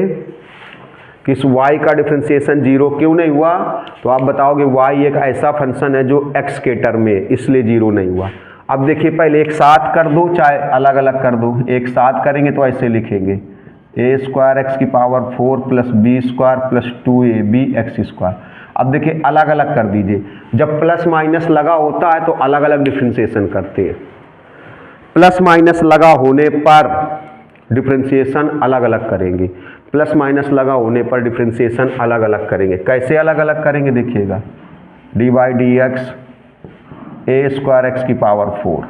Speaker 1: कि इस y का डिफ्रेंशिएशन 0 क्यों नहीं हुआ तो आप बताओगे y एक ऐसा फंक्शन है जो x के टर्म में है इसलिए 0 नहीं हुआ। अब देखिए पहले एक साथ कर दो चाहे अलग अलग कर दो, एक साथ करेंगे तो ऐसे लिखेंगे a² x की power 4 plus b² plus 2ab x²। अब देखिए अलग अलग कर दीजिए, जब प्लस माइनस लगा होता है तो अलग अलग डिफरेंशिएशन करते हैं, प्लस माइनस लगा होने पर डिफरेंशिएशन अलग अलग करेंगे, प्लस माइनस लगा होने पर डिफरेंशिएशन अलग अलग करेंगे। कैसे अलग अलग करेंगे देखिएगा, dy/dx a² x की पावर 4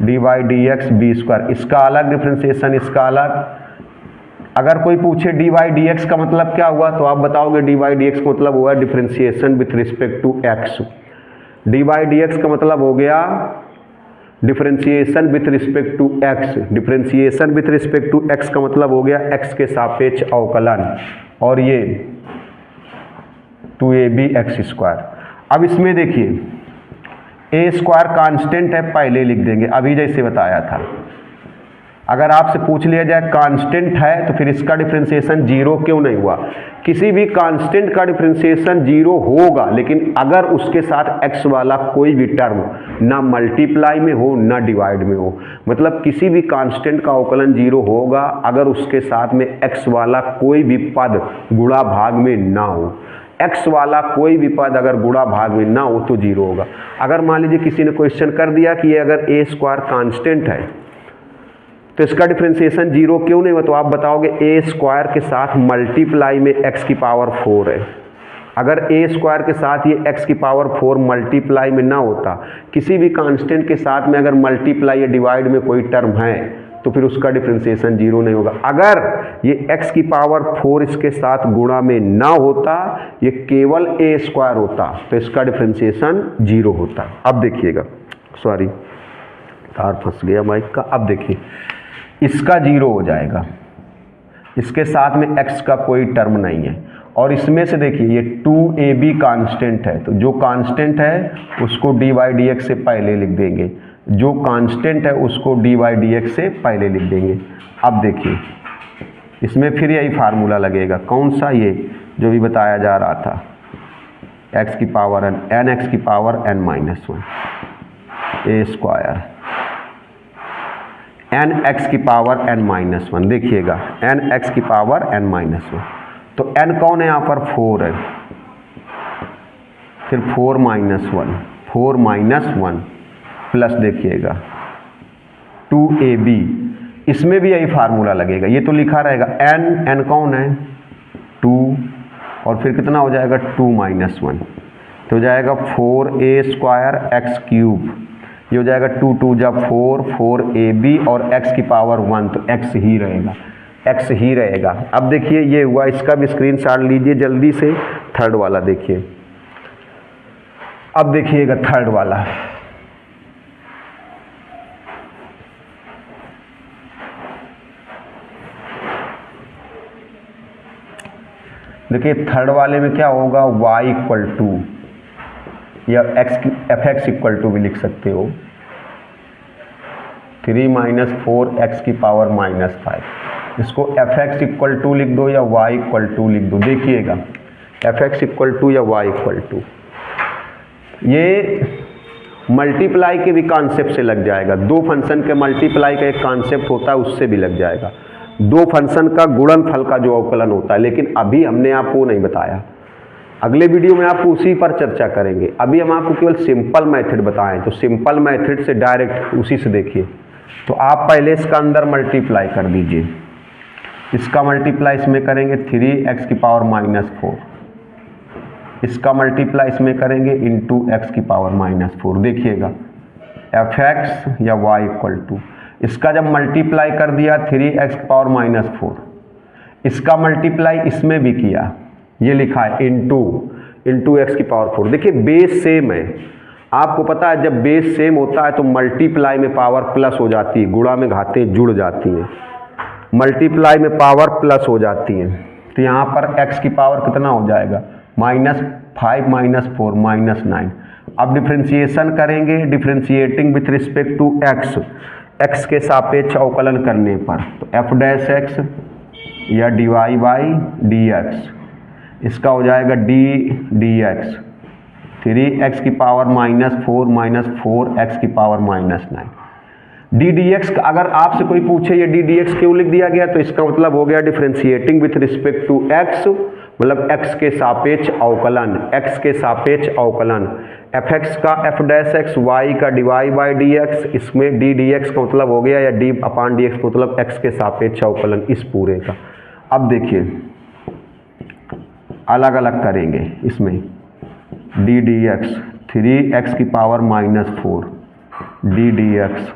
Speaker 1: dy/dx b², इसका अलग डिफरेंशिएशन, इसका अलग। अगर कोई पूछे dy/dx का मतलब क्या हुआ तो आप बताओगे dy/dx का मतलब हुआ differentiation with respect to x। dy/dx का मतलब हो गया differentiation with respect to x, differentiation with respect to x का मतलब हो गया x के सापेक्ष अवकलन, और ये 2ab x²। अब इसमें देखिए a² कांस्टेंट है, पहले लिख देंगे अभी जैसे बताया था। अगर आपसे पूछ लिया जाए कांस्टेंट है तो फिर इसका डिफरेंशिएशन 0 क्यों नहीं हुआ, किसी भी कांस्टेंट का डिफरेंशिएशन 0 होगा, लेकिन अगर उसके साथ x वाला कोई भी टर्म ना मल्टीप्लाई में हो ना डिवाइड में हो। मतलब किसी भी कांस्टेंट का अवकलन 0 होगा अगर उसके साथ में x वाला कोई भी पद गुणा भाग में ना हो। x वाला कोई भी पद अगर गुणा भाग में ना हो तो 0 होगा। अगर मान लीजिए किसी ने क्वेश्चन कर दिया कि ये अगर a स्क्वायर कांस्टेंट है तो इसका डिफरेंशिएशन 0 क्यों नहीं हुआ, तो आप बताओगे a स्क्वायर के साथ मल्टीप्लाई में x की पावर 4 है। अगर a स्क्वायर के साथ ये x की पावर 4 मल्टीप्लाई में ना होता, किसी भी कांस्टेंट के साथ में अगर मल्टीप्लाई या डिवाइड में कोई टर्म है तो फिर उसका डिफरेंशिएशन 0 नहीं होगा। अगर ये x की पावर 4 इसके साथ गुणा में ना होता, ये केवल a स्क्वायर होता तो इसका डिफरेंशिएशन 0 होता। अब देखिएगा, सॉरी तार फंस गया माइक का। अब देखिए इसका 0 हो जाएगा, इसके साथ में x का कोई टर्म नहीं है और इसमें से देखिए ये 2ab कांस्टेंट है, तो जो कांस्टेंट है उसको dy dx से पहले लिख देंगे, जो कांस्टेंट है उसको dy dx से पहले लिख देंगे। अब देखिए इसमें फिर यही फार्मूला लगेगा, कौन सा, ये जो भी बताया जा रहा था, x की पावर n x की power n minus 1 a square n x की पावर n माइनस 1। देखिएगा n x की पावर n माइनस 1, तो n कौन है यहाँ पर, 4 है, फिर 4 माइनस 1, 4 माइनस 1 प्लस देखिएगा 2ab, इसमें भी यही फार्मूला लगेगा, ये तो लिखा रहेगा n कौन है 2 और फिर कितना हो जाएगा 2 माइनस 1, तो हो जाएगा 4a स्क्वायर x क्यूब, ये हो जाएगा 2 2 जब 4 4ab और x की पावर 1, तो x ही रहेगा, x ही रहेगा। अब देखिए ये हुआ, इसका भी स्क्रीनशॉट लीजिए जल्दी से। थर्ड वाला देखिए, अब देखिएगा थर्ड वाला, देखिए थर्ड वाले में क्या होगा, y इक्वल टू या एफ एक्स इक्वल टू भी लिख सकते हो 3 माइनस 4x की पावर माइनस 5, इसको एफ एक्स इक्वल टू लिख दो या y इक्वल टू लिख दो। देखिएगा एफ एक्स इक्वल टू या y इक्वल टू, ये मल्टीप्लाई के भी कॉन्सेप्ट से लग जाएगा, दो फंक्शन के मल्टीप्लाई का एक कॉन्सेप्ट होता है उससे भी लग जाएगा, दो फंक्शन का गुणनफल का जो अवकलन होता है, लेकिन अभी हमने आपको नहीं बताया, अगले वीडियो में आपको उसी पर चर्चा करेंगे। अभी हम आपको केवल सिंपल मेथड बताएं, तो सिंपल मेथड से डायरेक्ट उसी से देखिए। तो आप पहले इसका अंदर मल्टीप्लाई कर दीजिए, इसका मल्टीप्लाई इसमें करेंगे 3x की पावर माइनस 4, इसका मल्टीप्लाई इसमें करेंगे इंटू x की पावर माइनस 4। देखिएगा एफ एक्स या y इक्वल टू, इसका जब मल्टीप्लाई कर दिया 3x की पावर माइनस 4, इसका मल्टीप्लाई इसमें भी किया, ये लिखा है इंटू x की पावर 4। देखिए बेस सेम है, आपको पता है जब बेस सेम होता है तो मल्टीप्लाई में पावर प्लस हो जाती है, गुणा में घातें जुड़ जाती हैं, मल्टीप्लाई में पावर प्लस हो जाती हैं, तो यहाँ पर x की पावर कितना हो जाएगा, -5 माइनस 4 माइनस 9। अब डिफ्रेंशिएशन करेंगे, differentiating with respect to x के सापेक्ष अवकलन करने पर, तो f डैश x या dy बाई dx, इसका हो जाएगा d dx, 3x की पावर माइनस 4x की power minus 9। D D x, अगर आपसे कोई पूछे ये डी डी एक्स क्यों लिख दिया गया, तो इसका मतलब हो गया differentiating with respect to x, मतलब x के सापेक्ष अवकलन, x के सापेक्ष अवकलन, एफ एक्स का एफ डैश एक्स, y का dy बाई डी एक्स, इसमें डी डी एक्स का मतलब हो गया या d अपान डी एक्स मतलब x के सापेक्ष अवकलन इस पूरे का। अब देखिए अलग अलग करेंगे, इसमें डी डी एक्स 3x की power minus 4, D D x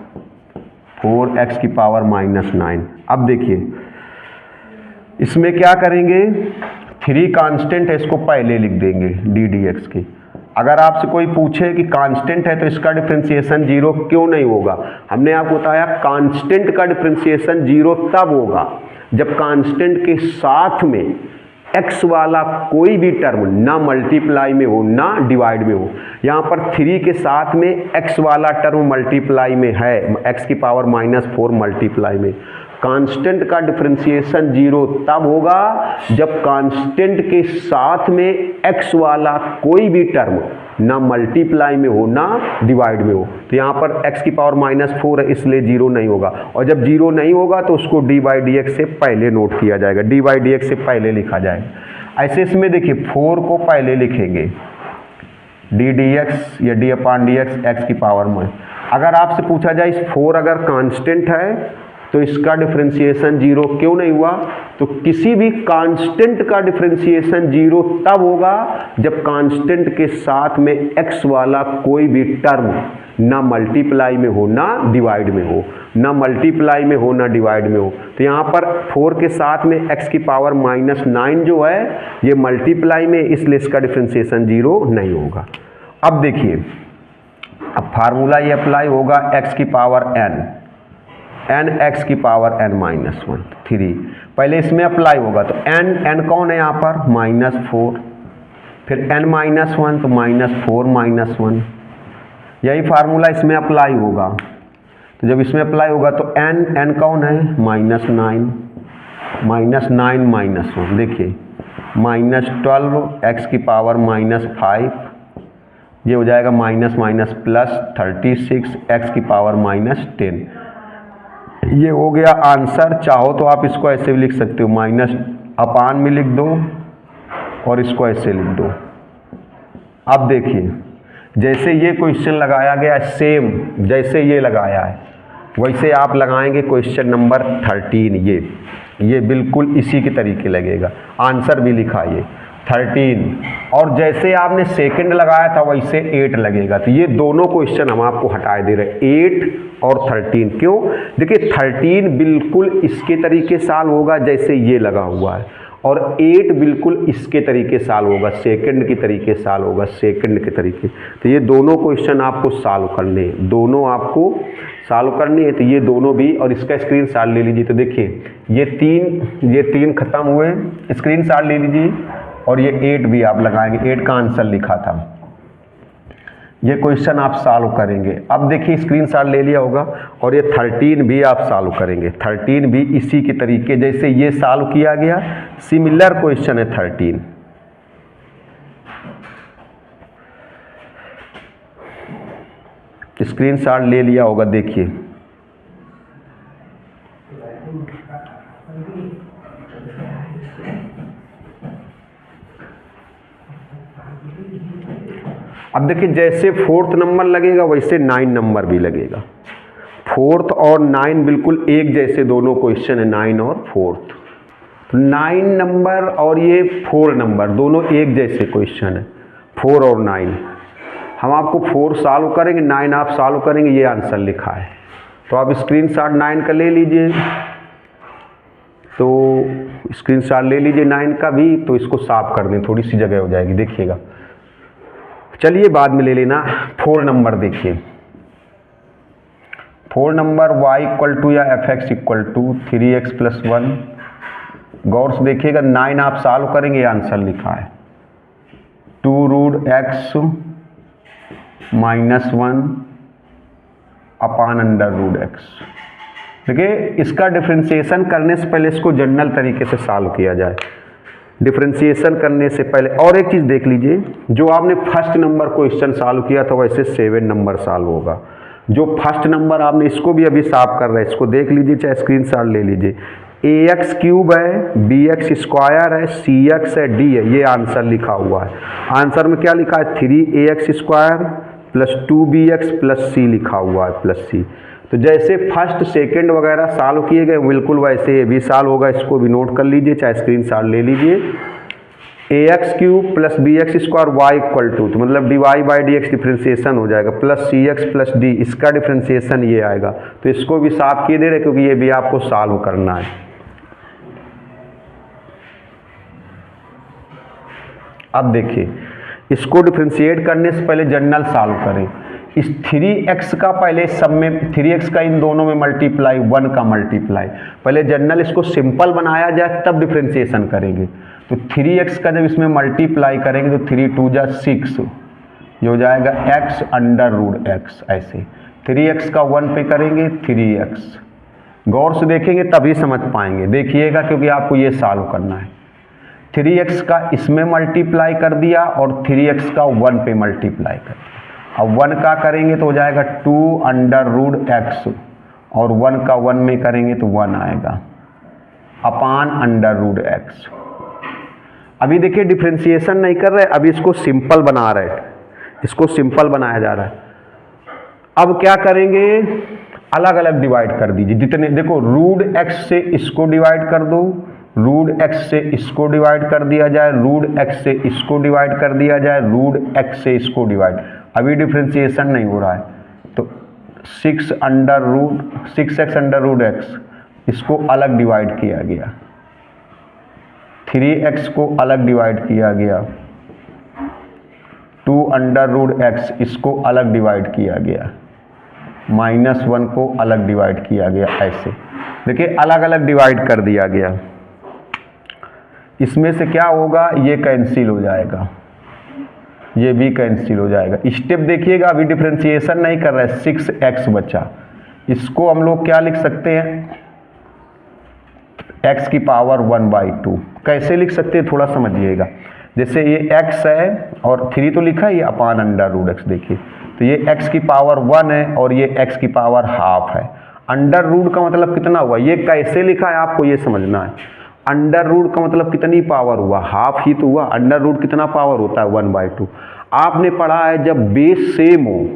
Speaker 1: 4x की पावर माइनस 9। अब देखिए इसमें क्या करेंगे, 3 कांस्टेंट है, इसको पहले लिख देंगे डी डी एक्स की। अगर आपसे कोई पूछे कि कांस्टेंट है तो इसका डिफरेंशिएशन 0 क्यों नहीं होगा, हमने आपको बताया कांस्टेंट का डिफरेंशिएशन 0 तब होगा जब कांस्टेंट के साथ में x वाला कोई भी टर्म ना मल्टीप्लाई में हो ना डिवाइड में हो। यहाँ पर 3 के साथ में x वाला टर्म मल्टीप्लाई में है, x की पावर माइनस 4 मल्टीप्लाई में। कांस्टेंट का डिफरेंशिएशन 0 तब होगा जब कांस्टेंट के साथ में x वाला कोई भी टर्म ना मल्टीप्लाई में हो ना डिवाइड में हो। तो यहाँ पर x की पावर -4 है इसलिए 0 नहीं होगा, और जब 0 नहीं होगा तो उसको d/dx से पहले नोट किया जाएगा, d/dx से पहले लिखा जाएगा। ऐसे इसमें देखिए 4 को पहले लिखेंगे ddx या d/dx x की पावर में। अगर आपसे पूछा जाए इस 4 अगर कांस्टेंट है तो इसका डिफरेंशिएशन 0 क्यों नहीं हुआ, तो किसी भी कांस्टेंट का डिफरेंशिएशन 0 तब होगा जब कांस्टेंट के साथ में x वाला कोई भी टर्म ना मल्टीप्लाई में हो ना डिवाइड में हो, ना मल्टीप्लाई में हो ना डिवाइड में हो। तो यहाँ पर 4 के साथ में x की पावर -9 जो है ये मल्टीप्लाई में, इसलिए इसका डिफरेंशिएशन 0 नहीं होगा। अब देखिए, अब फार्मूला ये अप्लाई होगा x की पावर n x की पावर n-1 3, पहले इसमें अप्लाई होगा तो n कौन है यहाँ पर -4, फिर n-1 तो -4 -1, यही फार्मूला इसमें अप्लाई होगा। तो जब इसमें अप्लाई होगा तो n कौन है -9 -1, देखिए -12 x की पावर -5, ये हो जाएगा -36 x की पावर -10। ये हो गया आंसर। चाहो तो आप इसको ऐसे भी लिख सकते हो, -अपान में लिख दो और इसको ऐसे लिख दो। अब देखिए, जैसे ये क्वेश्चन लगाया गया सेम जैसे ये लगाया है वैसे आप लगाएंगे क्वेश्चन नंबर 13। ये बिल्कुल इसी के तरीके लगेगा, आंसर भी लिखा ये 13, और जैसे आपने सेकंड लगाया था वैसे 8 लगेगा। तो ये दोनों क्वेश्चन हम आपको हटा दे रहे हैं, 8 और 13। क्यों? देखिए 13 बिल्कुल इसके तरीके साल होगा जैसे ये लगा हुआ है, और 8 बिल्कुल इसके तरीके साल होगा, सेकंड के तरीके साल होगा, सेकंड के तरीके। तो ये दोनों क्वेश्चन आपको सॉल्व करने हैं, दोनों आपको सॉल्व करनी है। तो ये दोनों भी, और इसका स्क्रीनशॉट ले लीजिए। तो देखिए ये तीन खत्म हुए, स्क्रीनशॉट ले लीजिए, और ये 8 भी आप लगाएंगे, 8 का आंसर लिखा था। ये क्वेश्चन आप सॉल्व करेंगे। अब देखिए स्क्रीनशॉट ले लिया होगा, और ये 13 भी आप सॉल्व करेंगे। 13 भी इसी के तरीके जैसे ये सॉल्व किया गया, सिमिलर क्वेश्चन है 13। स्क्रीनशॉट ले लिया होगा, देखिए अब देखिए जैसे 4th नंबर लगेगा वैसे 9 नंबर भी लगेगा। 4th और 9 बिल्कुल एक जैसे दोनों क्वेश्चन है, 9 और 4th। तो 9 नंबर और ये 4 नंबर दोनों एक जैसे क्वेश्चन है, 4 और 9। हम आपको 4 सॉल्व करेंगे, 9 आप सॉल्व करेंगे, ये आंसर लिखा है। तो आप स्क्रीनशॉट 9 का ले लीजिए, तो स्क्रीनशॉट ले लीजिए 9 का भी। तो इसको साफ कर दें, थोड़ी सी जगह हो जाएगी, देखिएगा। चलिए बाद में ले लेना। 4 नंबर देखिए, 4 नंबर y या fx = 3x + 1। गौर से देखिएगा, 9 आप सॉल्व करेंगे, आंसर लिखा है 2√x - 1 अपान √x। देखिए इसका डिफरेंशिएशन करने से पहले इसको जनरल तरीके से सॉल्व किया जाए। डिफरेंशिएशन करने से पहले और एक चीज़ देख लीजिए, जो आपने फर्स्ट नंबर क्वेश्चन सॉल्व किया था वैसे 7 नंबर सॉल्व होगा। जो फर्स्ट नंबर आपने इसको भी अभी साफ कर रहे हैं, इसको देख लीजिए, चाहे स्क्रीनशॉट ले लीजिए। ax³ है, bx² है, cx है, d है, ये आंसर लिखा हुआ है। आंसर में क्या लिखा है 3ax² + 2bx + c लिखा हुआ है, +c। तो जैसे फर्स्ट सेकंड वगैरह सॉल्व किए गए बिल्कुल वैसे ये भी सॉल्व होगा, इसको भी नोट कर लीजिए, चाहे स्क्रीनशॉट ले लीजिए। ax³ + bx² y = तो मतलब dy/dx डिफरेंशिएशन हो जाएगा, +cx + d, इसका डिफरेंशिएशन ये आएगा। तो इसको भी साफ किए दे रहे क्योंकि ये भी आपको सॉल्व करना है। अब देखिए इसको डिफरेंशिएट करने से पहले जनरल सॉल्व करें। इस 3x का पहले सब में 3x का इन दोनों में मल्टीप्लाई, 1 का मल्टीप्लाई, पहले जनरल इसको सिंपल बनाया जाए तब डिफरेंशिएशन करेंगे। तो 3x का जब इसमें मल्टीप्लाई करेंगे तो 3 × 2 = 6, ये हो जाएगा x √x। ऐसे 3x का 1 पे करेंगे 3x। गौर से देखेंगे तभी समझ पाएंगे, देखिएगा क्योंकि आपको ये सॉल्व करना है। 3x का इसमें मल्टीप्लाई कर दिया और 3x का 1 पे मल्टीप्लाई कर दिया। अब 1 का करेंगे तो हो जाएगा 2√x और 1 का 1 में करेंगे तो 1 आएगा अपान √x। अभी देखिए डिफ्रेंशिएशन नहीं कर रहे, अभी इसको सिंपल बना रहे हैं, इसको सिंपल बनाया जा रहा है। अब क्या करेंगे, अलग अलग डिवाइड कर दीजिए जितने, देखो √x से इसको डिवाइड कर दो, √x से इसको डिवाइड कर दिया जाए, √x से इसको डिवाइड कर दिया जाए, √x से इसको डिवाइड। अभी डिफ्रेंशिएशन नहीं हो रहा है तो 6x√x इसको अलग डिवाइड किया गया, 3x को अलग डिवाइड किया गया, 2√x इसको अलग डिवाइड किया गया, -1 को अलग डिवाइड किया गया। ऐसे देखिए अलग अलग डिवाइड कर दिया गया। इसमें से क्या होगा, ये कैंसिल हो जाएगा, ये भी कैंसिल हो जाएगा। स्टेप देखिएगा, अभी डिफरेंशिएशन नहीं कर रहा है, 6x बचा। इसको हम लोग क्या लिख सकते हैं, x की पावर 1/2। कैसे लिख सकते हैं थोड़ा समझिएगा। जैसे ये x है और 3 तो लिखा है, ये अपान √x। देखिए तो ये x की पावर 1 है और ये x की पावर ½ है। अंडर रूट का मतलब कितना हुआ, ये कैसे लिखा है आपको ये समझना है। अंडर रूट का मतलब कितनी पावर हुआ, ½ ही तो हुआ। अंडर रूट कितना पावर होता है, 1/2। आपने पढ़ा है जब बेस सेम हो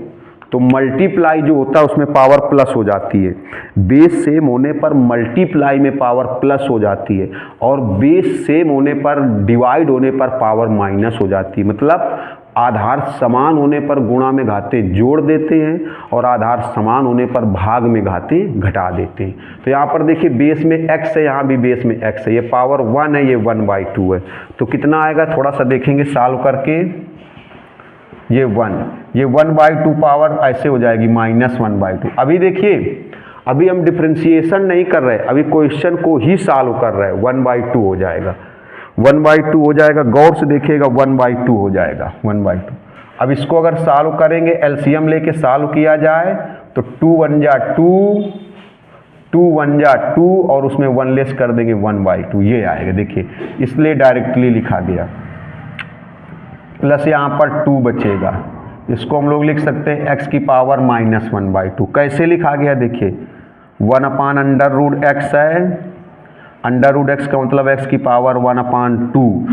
Speaker 1: तो मल्टीप्लाई जो होता है उसमें पावर प्लस हो जाती है। बेस सेम होने पर मल्टीप्लाई में पावर प्लस हो जाती है और बेस सेम होने पर डिवाइड होने पर पावर माइनस हो जाती है। मतलब आधार समान होने पर गुणा में घाते जोड़ देते हैं और आधार समान होने पर भाग में घाते घटा देते हैं। तो यहाँ पर देखिए बेस में x है, यहाँ भी बेस में x है, ये पावर 1 है, ये 1/2 है। तो कितना आएगा थोड़ा सा देखेंगे सॉल्व करके। ये 1/2 पावर ऐसे हो जाएगी -1/2। अभी देखिए अभी हम डिफ्रेंशिएशन नहीं कर रहे, अभी क्वेश्चन को ही सॉल्व कर रहे हैं। 1/2 हो जाएगा, 1/2 हो जाएगा, गौर से देखिएगा 1/2 हो जाएगा, 1/2। अब इसको अगर सॉल्व करेंगे, एलसीएम लेके सॉल्व किया जाए तो 2 1 जा 2, 2 1 जा 2 और उसमें 1 लेस कर देंगे 1/2, ये आएगा। देखिए इसलिए डायरेक्टली लिखा गया, प्लस यहाँ पर 2 बचेगा। इसको हम लोग लिख सकते हैं x की पावर -1/2। कैसे लिखा गया देखिए, 1/√x है, √x का मतलब x की पावर 1/2,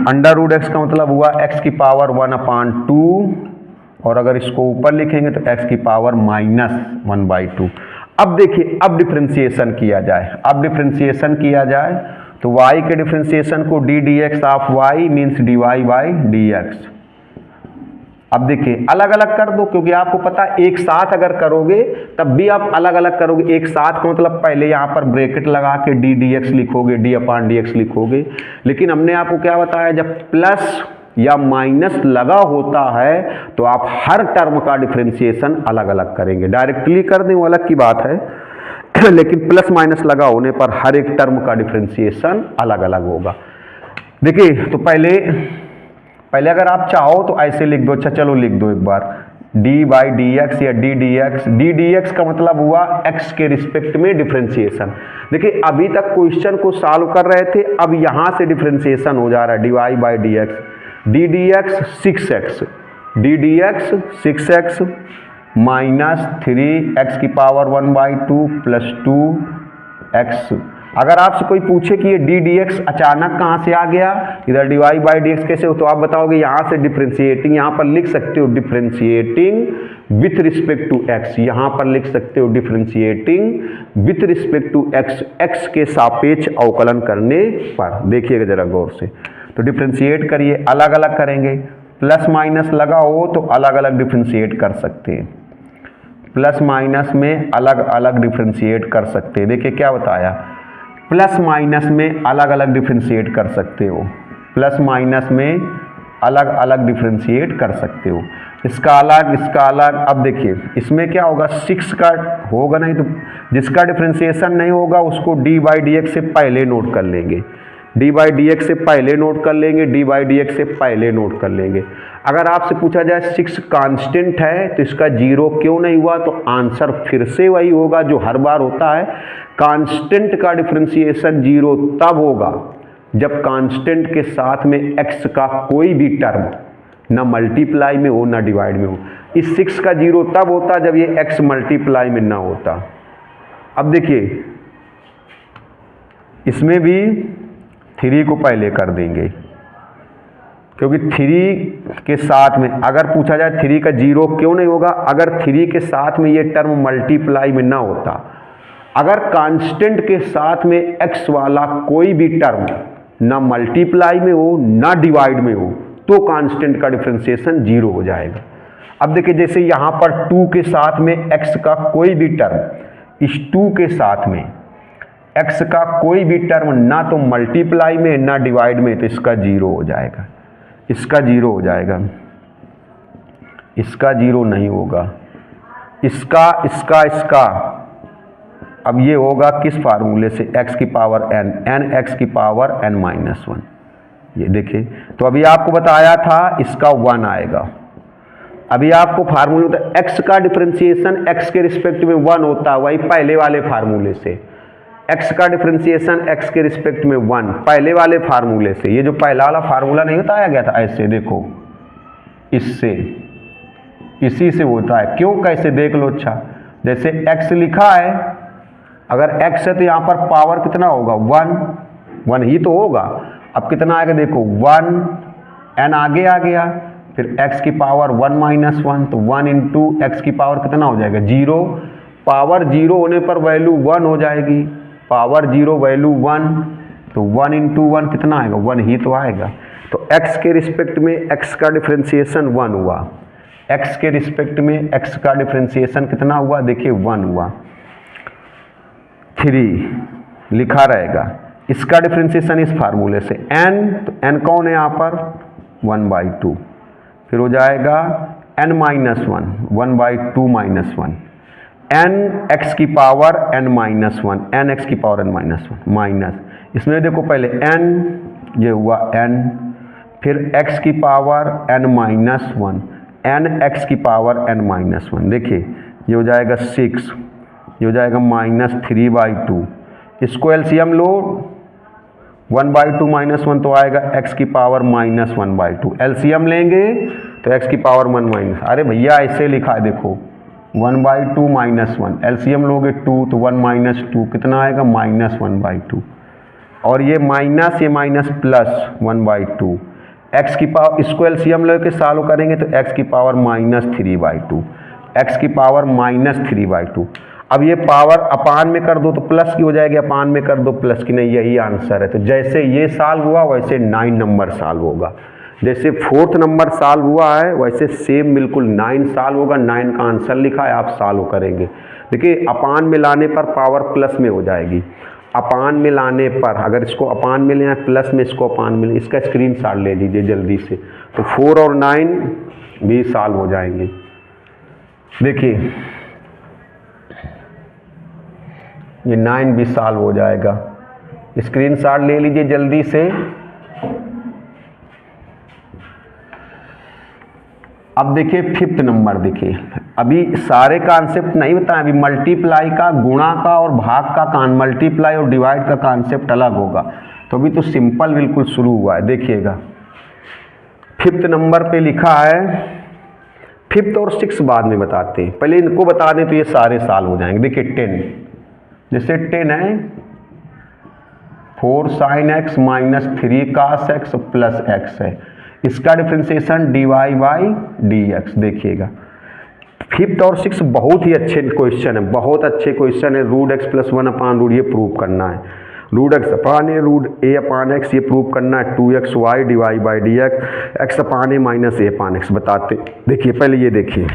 Speaker 1: √x का मतलब हुआ x की पावर 1/2 और अगर इसको ऊपर लिखेंगे तो x की पावर -1/2। अब देखिए अब डिफ्रेंशिएशन किया जाए, अब डिफ्रेंशिएशन किया जाए तो y के डिफ्रेंशिएशन को d dx of y means dy/dx। अब देखिए अलग अलग कर दो, क्योंकि आपको पता है एक साथ अगर करोगे तब भी आप अलग अलग करोगे। एक साथ का मतलब पहले यहाँ पर ब्रैकेट लगा के d dx लिखोगे, d/dx लिखोगे। लेकिन हमने आपको क्या बताया, जब प्लस या माइनस लगा होता है तो आप हर टर्म का डिफ्रेंशिएशन अलग अलग करेंगे। डायरेक्टली कर दें वो अलग की बात है, लेकिन प्लस माइनस लगा होने पर हर एक टर्म का डिफ्रेंशिएशन अलग अलग होगा। देखिए तो पहले अगर आप चाहो तो ऐसे लिख दो। अच्छा चलो लिख दो एक बार, d/dx या d dx का मतलब हुआ x के रिस्पेक्ट में डिफ्रेंशिएशन। देखिए अभी तक क्वेश्चन को सॉल्व कर रहे थे, अब यहाँ से डिफ्रेंशिएशन हो जा रहा है, dy/dx, d dx 6x, d dx 6x -3x की पावर 1/2 प्लस 2x। अगर आपसे कोई पूछे कि ये d dx अचानक कहाँ से आ गया, इधर dy/dx कैसे हो, तो आप बताओगे यहाँ से डिफ्रेंशिएटिंग, यहाँ पर लिख सकते हो differentiating with respect to x, यहाँ पर लिख सकते हो differentiating with respect to x, x के सापेक्ष अवकलन करने पर। देखिएगा जरा गौर से, तो डिफ्रेंशिएट करिए, अलग अलग करेंगे। प्लस माइनस लगा हो तो अलग अलग डिफ्रेंशिएट कर सकते हैं, प्लस माइनस में अलग अलग डिफ्रेंशिएट कर सकते हैं। देखिए क्या बताया, प्लस माइनस में अलग अलग डिफ्रेंशिएट कर सकते हो, प्लस माइनस में अलग अलग डिफ्रेंशिएट कर सकते हो, इसका अलग इसका अलग। अब देखिए इसमें क्या होगा, 6 का होगा नहीं तो जिसका डिफ्रेंशिएशन नहीं होगा उसको d/dx से पहले नोट कर लेंगे, d/dx से पहले नोट कर लेंगे, d/dx से पहले नोट कर लेंगे। अगर आपसे पूछा जाए 6 कांस्टेंट है तो इसका 0 क्यों नहीं हुआ, तो आंसर फिर से वही होगा जो हर बार होता है, कांस्टेंट का डिफ्रेंशिएशन 0 तब होगा जब कांस्टेंट के साथ में x का कोई भी टर्म ना मल्टीप्लाई में हो ना डिवाइड में हो। इस 6 का 0 तब होता जब ये x मल्टीप्लाई में ना होता। अब देखिए इसमें भी 3 को पहले कर देंगे, क्योंकि 3 के साथ में अगर पूछा जाए 3 का 0 क्यों नहीं होगा, अगर 3 के साथ में ये टर्म मल्टीप्लाई में ना होता। अगर कांस्टेंट के साथ में x वाला कोई भी टर्म ना मल्टीप्लाई में हो ना डिवाइड में हो तो कांस्टेंट का डिफरेंशिएशन 0 हो जाएगा। अब देखिए जैसे यहाँ पर 2 के साथ में x का कोई भी टर्म, इस 2 के साथ में x का कोई भी टर्म ना तो मल्टीप्लाई में ना डिवाइड में, तो इसका 0 हो जाएगा, इसका 0 हो जाएगा, इसका 0 नहीं होगा, इसका इसका इसका। अब ये होगा किस फार्मूले से, x की पावर n, n x की पावर n-1। ये देखिए तो अभी आपको बताया था इसका 1 आएगा। अभी आपको फार्मूले होता x का डिफरेंशिएशन x के रिस्पेक्ट में 1 होता, वही पहले वाले फार्मूले से। x का डिफरेंशिएशन x के रिस्पेक्ट में 1 पहले वाले फार्मूले से। ये जो पहला वाला फार्मूला नहीं बताया गया था, ऐसे देखो, इससे इसी से होता है। क्यों, कैसे देख लो। अच्छा जैसे x लिखा है, अगर x है तो यहाँ पर पावर कितना होगा, 1 ही तो होगा। अब कितना आएगा देखो, 1 n आगे आ गया, फिर x की पावर 1-1, तो 1 इंटू एक्स की पावर कितना हो जाएगा, 0। पावर 0 होने पर वैल्यू 1 हो जाएगी, पावर 0 वैल्यू 1, तो 1 इंटू 1 कितना आएगा, 1 ही तो आएगा। तो x के रिस्पेक्ट में x का डिफरेंशिएशन 1 हुआ, x के रिस्पेक्ट में x का डिफरेंशिएशन कितना हुआ, देखिए 1 हुआ। 3 लिखा रहेगा, इसका डिफरेंशिएशन इस फार्मूले से n, तो n कौन है यहाँ पर, 1/2, फिर हो जाएगा n-1, 1/2 -1, n x की पावर n-1, n x की पावर n-1 माइनस, इसमें देखो पहले n, ये हुआ n, फिर x की पावर n-1, n x की पावर n-1, देखिए ये हो जाएगा 6, ये हो जाएगा -3/2। इसको एलसीएम लो, 1/2 -1 तो आएगा x की पावर -1/2। एलसीएम लेंगे तो x की पावर 1 अरे भैया ऐसे लिखा है देखो, 1/2 -1, एलसीएम लोगे 2 तो 1 - 2 कितना आएगा, -1/2, और ये माइनस प्लस 1/2। x की पावर, इसको एलसीएम लेके सॉल्व करेंगे तो x की पावर -3/2, x की पावर -3/2। अब ये पावर अपान में कर दो तो प्लस की हो जाएगी, अपान में कर दो प्लस की, नहीं यही आंसर है। तो जैसे ये सॉल्व हुआ वैसे 9 नंबर सॉल्व होगा, जैसे 4th नंबर सॉल्व हुआ है वैसे सेम बिल्कुल 9 सॉल्व होगा। 9 का आंसर लिखा है, आप सॉल्व करेंगे। देखिए अपान में लाने पर पावर प्लस में हो जाएगी, अपान में लाने पर, अगर इसको अपान में लेना प्लस में, इसको अपान में, इसका स्क्रीनशॉट ले लीजिए जल्दी से, तो 4 और 9 भी सॉल्व हो जाएंगे। देखिए ये 9 भी सॉल्व हो जाएगा, स्क्रीनशॉट ले लीजिए जल्दी से। अब देखिए 5th नंबर, देखिए अभी सारे कॉन्सेप्ट नहीं बताए, अभी मल्टीप्लाई का, गुणा का और भाग का, मल्टीप्लाई और डिवाइड का कॉन्सेप्ट अलग होगा, तो अभी तो सिंपल बिल्कुल शुरू हुआ है। देखिएगा 5th नंबर पे लिखा है, 5th और 6th बाद में बताते हैं, पहले इनको बता दें तो ये सारे सॉल्व हो जाएंगे। देखिए 10, जैसे 10 है 4 sin x -3 cos x plus x है, इसका डिफरेंशिएशन dy/dx। देखिएगा 5th और 6th बहुत ही अच्छे क्वेश्चन है, बहुत अच्छे क्वेश्चन है। √x + 1/√, ये प्रूव करना है, √x अपान a √a/x, ये प्रूव करना है। 2xy dy/dx, x upon a -a/x बताते। देखिए पहले ये देखिए,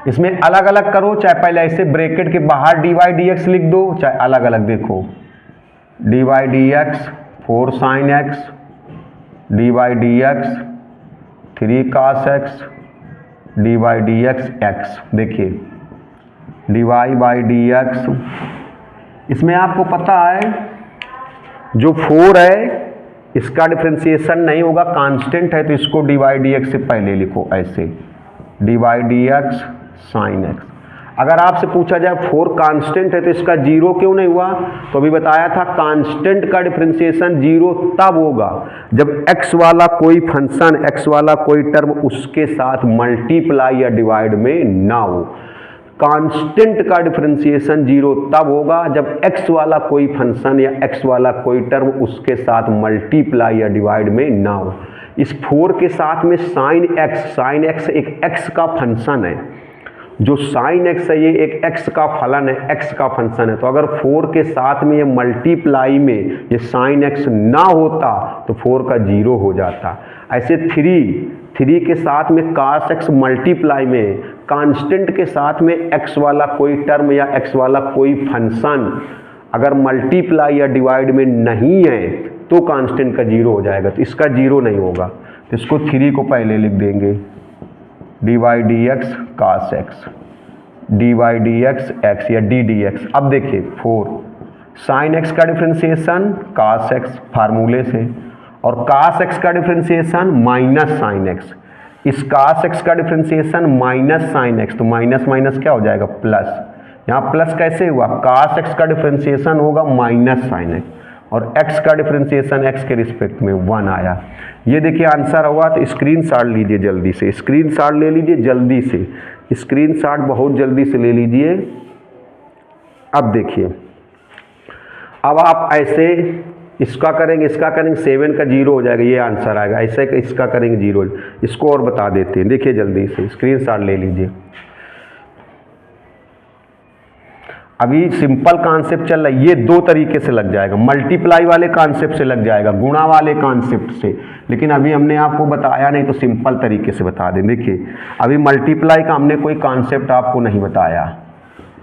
Speaker 1: इसमें अलग अलग करो, चाहे पहले ऐसे ब्रैकेट के बाहर dy/dx लिख दो, चाहे अलग अलग। देखो dy/dx 4 sin x, dy/dx 3 cos x, dy/dx x। देखिए dy/dx, इसमें आपको पता है जो 4 है इसका डिफरेंशिएशन नहीं होगा, कांस्टेंट है, तो इसको dy/dx से पहले लिखो ऐसे, dy/dx sin x। अगर आपसे पूछा जाए 4 कांस्टेंट है तो इसका 0 क्यों नहीं हुआ, तो अभी बताया था कांस्टेंट का डिफरेंशिएशन 0 तब होगा जब x वाला कोई फंक्शन, x वाला कोई टर्म उसके साथ मल्टीप्लाई या डिवाइड में ना हो। कांस्टेंट का डिफरेंशिएशन 0 तब होगा जब x वाला कोई फंक्शन या x वाला कोई टर्म उसके साथ मल्टीप्लाई या डिवाइड में ना हो। इस 4 के साथ में साइन x एक x का फंक्शन है, जो साइन x है ये एक x का फलन है, x का फंक्शन है। तो अगर 4 के साथ में ये मल्टीप्लाई में ये साइन x ना होता तो 4 का 0 हो जाता। ऐसे 3 के साथ में cos x मल्टीप्लाई में कांस्टेंट के साथ में x वाला कोई टर्म या x वाला कोई फंक्शन अगर मल्टीप्लाई या डिवाइड में नहीं है तो कांस्टेंट का 0 हो जाएगा। तो इसका 0 नहीं होगा, तो इसको 3 को पहले लिख देंगे, dy dx cos x, dy dx x या d dx। अब देखिए 4 साइन x का डिफरेंशिएशन cos x फार्मूले से, और cos x का डिफरेंशिएशन माइनस साइन x, इस cos x का डिफरेंशिएशन माइनस साइन x, तो माइनस माइनस क्या हो जाएगा प्लस। यहाँ प्लस कैसे हुआ, cos x का डिफरेंशिएशन होगा माइनस साइन x और x का डिफरेंशिएशन x के रिस्पेक्ट में 1 आया। ये देखिए आंसर हुआ। तो स्क्रीनशॉट लीजिए जल्दी से, स्क्रीनशॉट ले लीजिए जल्दी से, स्क्रीनशॉट बहुत जल्दी से ले लीजिए। अब देखिए, अब आप ऐसे इसका करेंगे, 7 का 0 हो जाएगा, ये आंसर आएगा। ऐसे इसका करेंगे 0, इसको और बता देते हैं। देखिए जल्दी से स्क्रीनशॉट ले लीजिए। अभी सिंपल कॉन्सेप्ट चल रहा है, ये 2 तरीके से लग जाएगा, मल्टीप्लाई वाले कॉन्सेप्ट से लग जाएगा, गुणा वाले कॉन्सेप्ट से, लेकिन अभी हमने आपको बताया नहीं तो सिंपल तरीके से बता दें। देखिए अभी मल्टीप्लाई का हमने कोई कॉन्सेप्ट आपको नहीं बताया,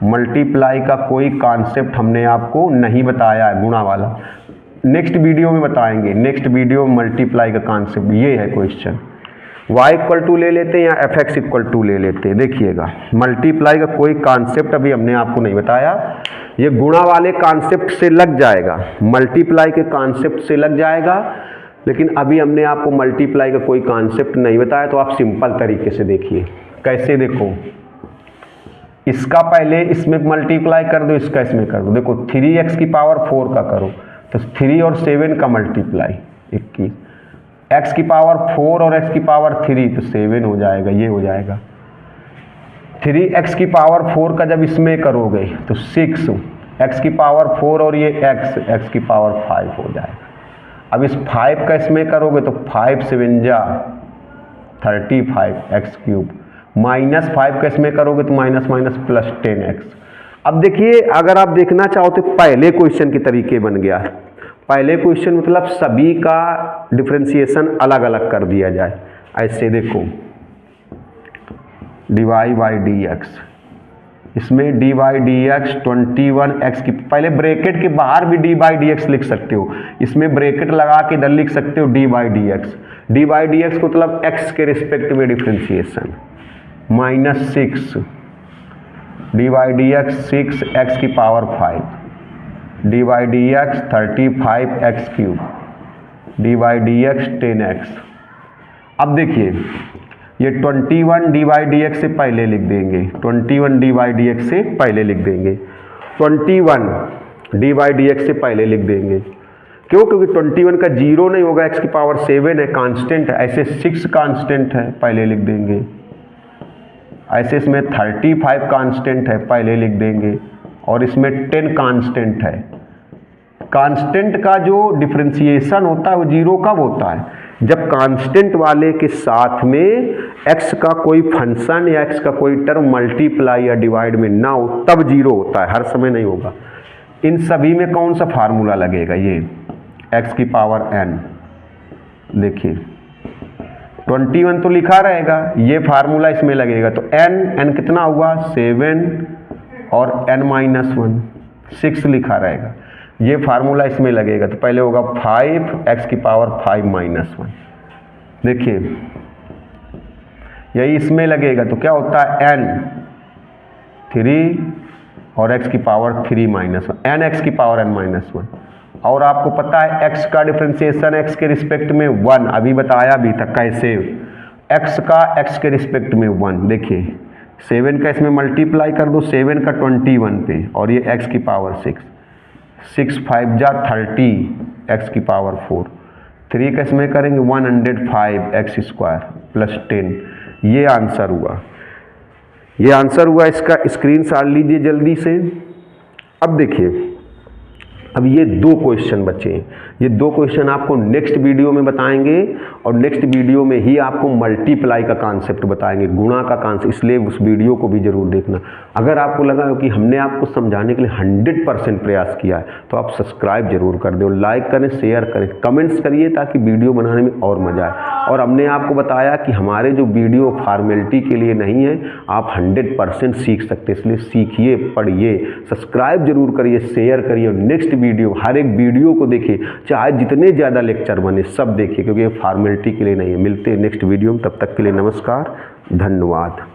Speaker 1: मल्टीप्लाई का कोई कॉन्सेप्ट हमने आपको नहीं बताया है, गुणा वाला नेक्स्ट वीडियो में बताएंगे। नेक्स्ट वीडियो में मल्टीप्लाई का कॉन्सेप्ट ये है क्वेश्चन। y इक्वल टू ले लेते हैं या fx इक्वल टू ले लेते हैं। देखिएगा मल्टीप्लाई का कोई कॉन्सेप्ट अभी हमने आपको नहीं बताया, ये गुणा वाले कॉन्सेप्ट से लग जाएगा, मल्टीप्लाई के कॉन्सेप्ट से लग जाएगा, लेकिन अभी हमने आपको मल्टीप्लाई का कोई कॉन्सेप्ट नहीं बताया। तो आप सिंपल तरीके से देखिए कैसे, देखो इसका पहले इसमें मल्टीप्लाई कर दो, इसका इसमें कर दो। देखो 3x की पावर 4 का करो तो 3 और 7 का मल्टीप्लाई 21, x की पावर 4 और x की पावर 3 तो 7 हो जाएगा, ये हो जाएगा। 3x की पावर 4 का जब इसमें करोगे तो 6, x की पावर 4 और ये x की पावर 5 हो जाएगा। अब इस 5 का इसमें करोगे तो 5 7 जा 35 x क्यूब, माइनस 5 का इसमें करोगे तो माइनस माइनस प्लस 10x। अब देखिए अगर आप देखना चाहो तो पहले क्वेश्चन के तरीके बन गया। पहले क्वेश्चन मतलब सभी का डिफरेंशिएशन अलग अलग कर दिया जाए। ऐसे देखो dy बाई dx, इसमें dy dx 21x की, पहले ब्रैकेट के बाहर भी dy बाई dx लिख सकते हो, इसमें ब्रैकेट लगा के इधर लिख सकते हो dy by dx। dy by dx को मतलब x के रिस्पेक्ट में differentiation minus 6 dy by dx 6x की power 5, dy by dx 35x cube, dy by dx 10x। अब देखिए ये 21 dy बाई dx से पहले लिख देंगे, 21 dy बाई dx से पहले लिख देंगे, 21 dy बाई dx से पहले लिख देंगे। क्यों? क्योंकि 21 का 0 नहीं होगा, x की पावर 7 है, कांस्टेंट है। ऐसे 6 कांस्टेंट है, पहले लिख देंगे। ऐसे इसमें 35 कांस्टेंट है, पहले लिख देंगे, और इसमें 10 कांस्टेंट है। कांस्टेंट का जो डिफरेंशिएशन होता है वो 0 कब होता है? जब कांस्टेंट वाले के साथ में x का कोई फंक्शन या x का कोई टर्म मल्टीप्लाई या डिवाइड में ना हो, तब 0 होता है, हर समय नहीं होगा। इन सभी में कौन सा फार्मूला लगेगा? ये x की पावर n। देखिए 21 तो लिखा रहेगा, ये फार्मूला इसमें लगेगा, तो n कितना हुआ 7 और n माइनस 1 6 लिखा रहेगा, ये फार्मूला इसमें लगेगा। तो पहले होगा 5x की पावर 5 माइनस 1। देखिए यही इसमें लगेगा, तो क्या होता है n 3 और x की पावर 3 माइनस 1, n x की पावर n माइनस 1। और आपको पता है x का डिफरेंशिएशन x के रिस्पेक्ट में 1, अभी बताया भी था कैसे, x का x के रिस्पेक्ट में 1। देखिए 7 का इसमें मल्टीप्लाई कर दो, 7 का 21 पे, और ये x की पावर 6, 6 5 जा 30 x की पावर 4, 3 का इसमें करेंगे 105 x स्क्वायर प्लस 10। ये आंसर हुआ, ये आंसर हुआ। इसका स्क्रीनशॉट लीजिए जल्दी से। अब देखिए, अब ये 2 क्वेश्चन बचे हैं। ये 2 क्वेश्चन आपको नेक्स्ट वीडियो में बताएंगे, और नेक्स्ट वीडियो में ही आपको मल्टीप्लाई का कॉन्सेप्ट बताएंगे, गुणा का कॉन्सेप्ट, इसलिए उस वीडियो को भी जरूर देखना। अगर आपको लगा कि हमने आपको समझाने के लिए 100% प्रयास किया है तो आप सब्सक्राइब जरूर कर दो, लाइक करें, शेयर करें, कमेंट्स करिए, ताकि वीडियो बनाने में और मज़ा आए। और हमने आपको बताया कि हमारे जो वीडियो फॉर्मेलिटी के लिए नहीं है, आप 100% सीख सकते, इसलिए सीखिए, पढ़िए, सब्सक्राइब जरूर करिए, शेयर करिए, और नेक्स्ट वीडियो, हर एक वीडियो को देखिए, चाहे जितने ज़्यादा लेक्चर बने सब देखिए, क्योंकि ये फॉर्मेलिटी के लिए नहीं है। मिलते हैं नेक्स्ट वीडियो में, तब तक के लिए नमस्कार, धन्यवाद।